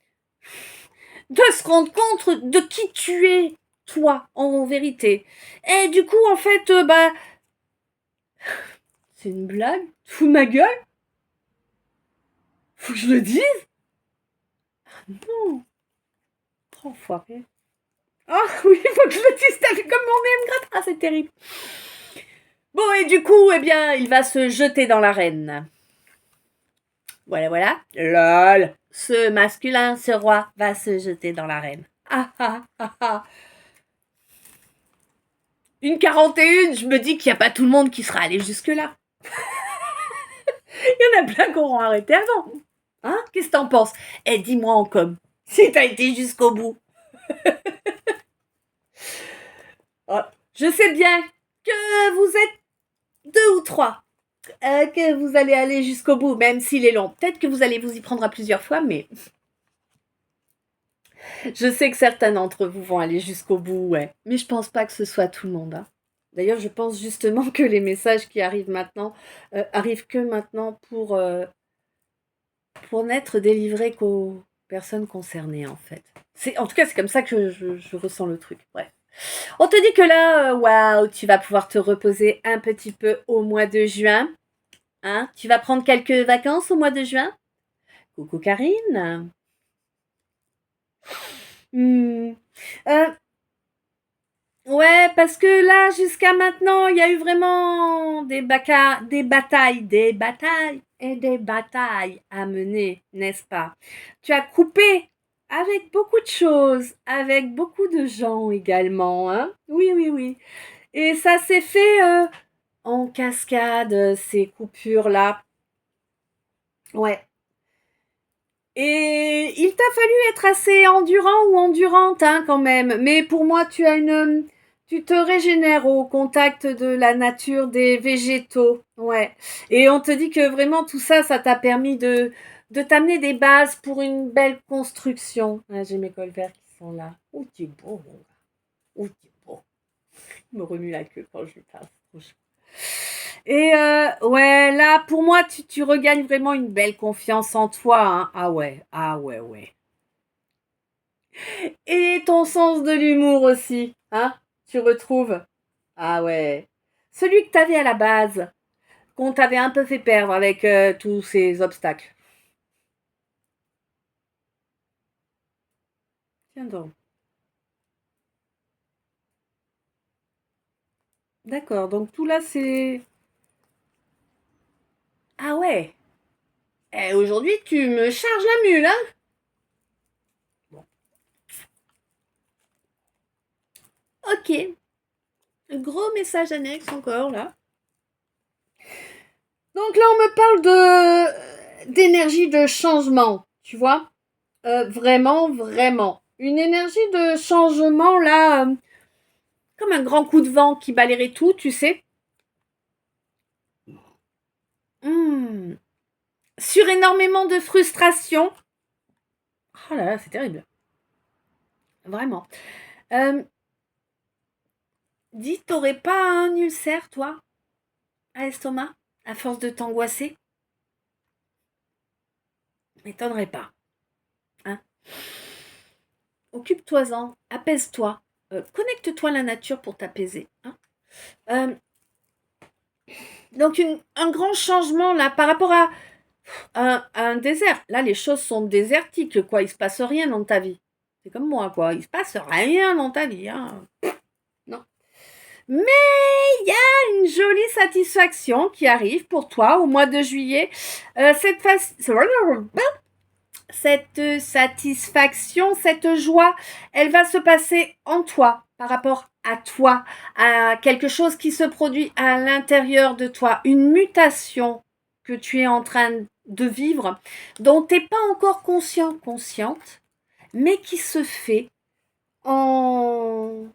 se rendre compte de qui tu es, toi, en vérité. Et du coup, en fait, c'est une blague? Fous de ma gueule? Faut que je le dise? Non. Oh, foiré. Ah oui, faut que je le dise, t'as vu comme mon nez me gratte? Ah, c'est terrible. Bon, et du coup, eh bien, il va se jeter dans l'arène. Voilà. Lol. Ce masculin, ce roi, va se jeter dans l'arène. Ah. Une 41, je me dis qu'il n'y a pas tout le monde qui sera allé jusque-là. Il y en a plein qui auront arrêté avant. Hein? Qu'est-ce que t'en penses? Eh, dis-moi en com, si t'as été jusqu'au bout. Oh, je sais bien que vous êtes 2 ou 3, que vous allez aller jusqu'au bout, même s'il est long. Peut-être que vous allez vous y prendre à plusieurs fois, mais je sais que certains d'entre vous vont aller jusqu'au bout, ouais. Mais je pense pas que ce soit tout le monde. Hein. D'ailleurs, je pense justement que les messages qui arrivent maintenant arrivent que maintenant pour n'être délivrés qu'aux personnes concernées, en fait. En tout cas, c'est comme ça que je ressens le truc. Bref. On te dit que là, waouh, tu vas pouvoir te reposer un petit peu au mois de juin. Hein? Tu vas prendre quelques vacances au mois de juin? Coucou Karine. Hmm. Euh, ouais, parce que là, jusqu'à maintenant, il y a eu vraiment des batailles et des batailles à mener, n'est-ce pas? Tu as coupé avec beaucoup de choses, avec beaucoup de gens également, hein? Oui. Et ça s'est fait en cascade, ces coupures-là. Ouais. Et il t'a fallu être assez endurant ou endurante hein, quand même. Mais pour moi, tu te régénères au contact de la nature, des végétaux. Ouais. Et on te dit que vraiment tout ça, ça t'a permis de t'amener des bases pour une belle construction. Ah, j'ai mes colverts qui sont là. Oh, tu es beau, mon gars. Oh, tu es beau. Il me remue la queue quand je lui parle. Et ouais, là, pour moi, tu regagnes vraiment une belle confiance en toi. Hein. Ouais. Et ton sens de l'humour aussi, hein? Tu retrouves? Ah ouais. Celui que t'avais à la base, qu'on t'avait un peu fait perdre avec tous ces obstacles. Tiens donc. D'accord, donc tout là, c'est... Ah ouais. Eh, aujourd'hui, tu me charges la mule, hein? Bon. Ok. Un gros message annexe encore, là. Donc là, on me parle d'énergie de changement, tu vois? Vraiment. Une énergie de changement, là, comme un grand coup de vent qui balayerait tout, tu sais. Hmm. Sur énormément de frustration. Oh là là, c'est terrible. Vraiment. Euh, dis, t'aurais pas un ulcère, toi, à l'estomac, à force de t'angoisser? M'étonnerait pas. Hein. Occupe-toi-en, apaise-toi. Connecte-toi à la nature pour t'apaiser. Hein. Donc, un grand changement là par rapport à un désert. Là, les choses sont désertiques, quoi. Il se passe rien dans ta vie. C'est comme moi, quoi. Il se passe rien dans ta vie, hein. Non. Mais il y a une jolie satisfaction qui arrive pour toi au mois de juillet. Cette satisfaction, cette joie, elle va se passer en toi, par rapport à toi, à quelque chose qui se produit à l'intérieur de toi, une mutation que tu es en train de vivre, dont tu n'es pas encore consciente, mais qui se fait en...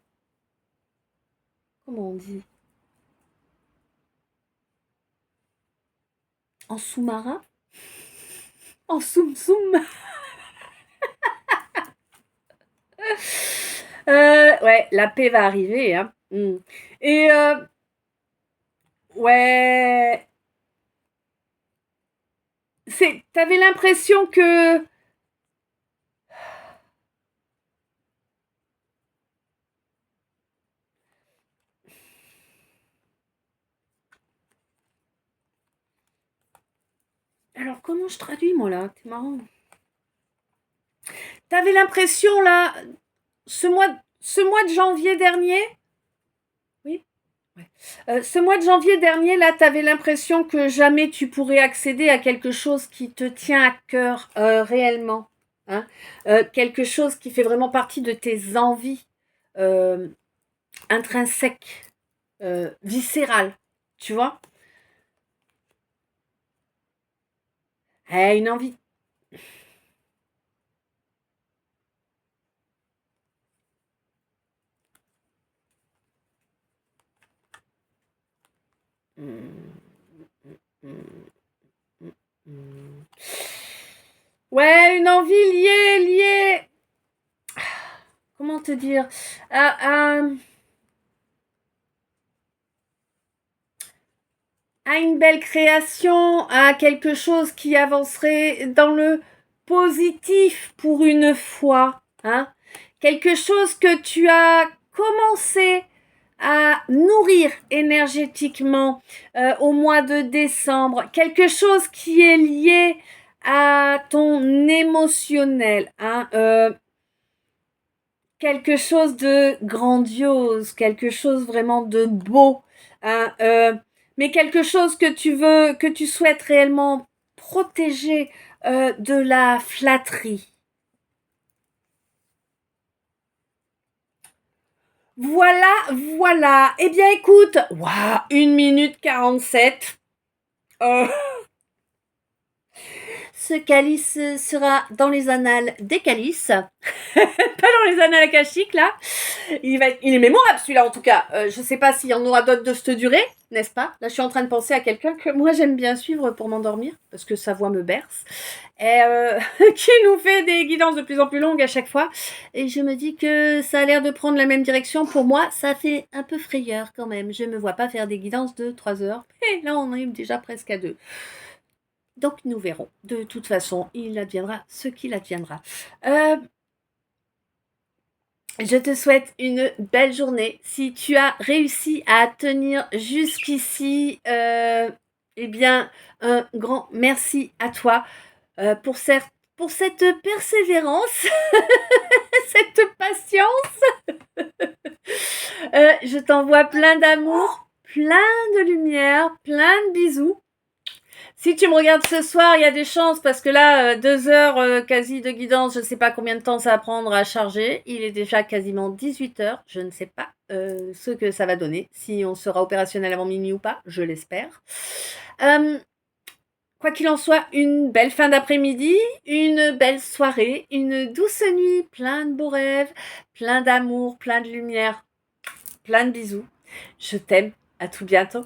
Comment on dit? En sous-marin? En soum-soum? Ouais, la paix va arriver, hein. Et ouais, t'avais l'impression que... Alors, comment je traduis, moi, là? C'est marrant. T'avais l'impression, là, ce mois de janvier dernier, oui, ouais. Ce mois de janvier dernier, là, t'avais l'impression que jamais tu pourrais accéder à quelque chose qui te tient à cœur réellement, hein, quelque chose qui fait vraiment partie de tes envies euh, intrinsèques, viscérales, tu vois, une envie. Ouais, une envie liée. Comment te dire, à une belle création, à quelque chose qui avancerait dans le positif pour une fois, hein. Quelque chose que tu as commencé à nourrir énergétiquement au mois de décembre, quelque chose qui est lié à ton émotionnel, hein, quelque chose de grandiose, quelque chose vraiment de beau, hein, mais quelque chose que tu souhaites réellement protéger de la flatterie. Voilà. Eh bien, écoute, waouh, 1 minute 47. Euh, Ce calice sera dans les annales des calices, pas dans les annales akashiques là. Il est mémorable celui-là en tout cas. Je sais pas s'il y en aura d'autres de cette durée, n'est-ce pas? Là, je suis en train de penser à quelqu'un que moi j'aime bien suivre pour m'endormir parce que sa voix me berce et qui nous fait des guidances de plus en plus longues à chaque fois. Et je me dis que ça a l'air de prendre la même direction. Pour moi, ça fait un peu frayeur quand même. Je me vois pas faire des guidances de 3 heures. Et là, on est déjà presque à 2. Donc nous verrons. De toute façon, il adviendra ce qu'il adviendra. Je te souhaite une belle journée. Si tu as réussi à tenir jusqu'ici, eh bien, un grand merci à toi pour cette persévérance, cette patience. Je t'envoie plein d'amour, plein de lumière, plein de bisous. Si tu me regardes ce soir, il y a des chances parce que là, 2 heures quasi de guidance, je ne sais pas combien de temps ça va prendre à charger. Il est déjà quasiment 18 heures. Je ne sais pas ce que ça va donner. Si on sera opérationnel avant minuit ou pas, je l'espère. Quoi qu'il en soit, une belle fin d'après-midi, une belle soirée, une douce nuit, plein de beaux rêves, plein d'amour, plein de lumière, plein de bisous. Je t'aime. À tout bientôt.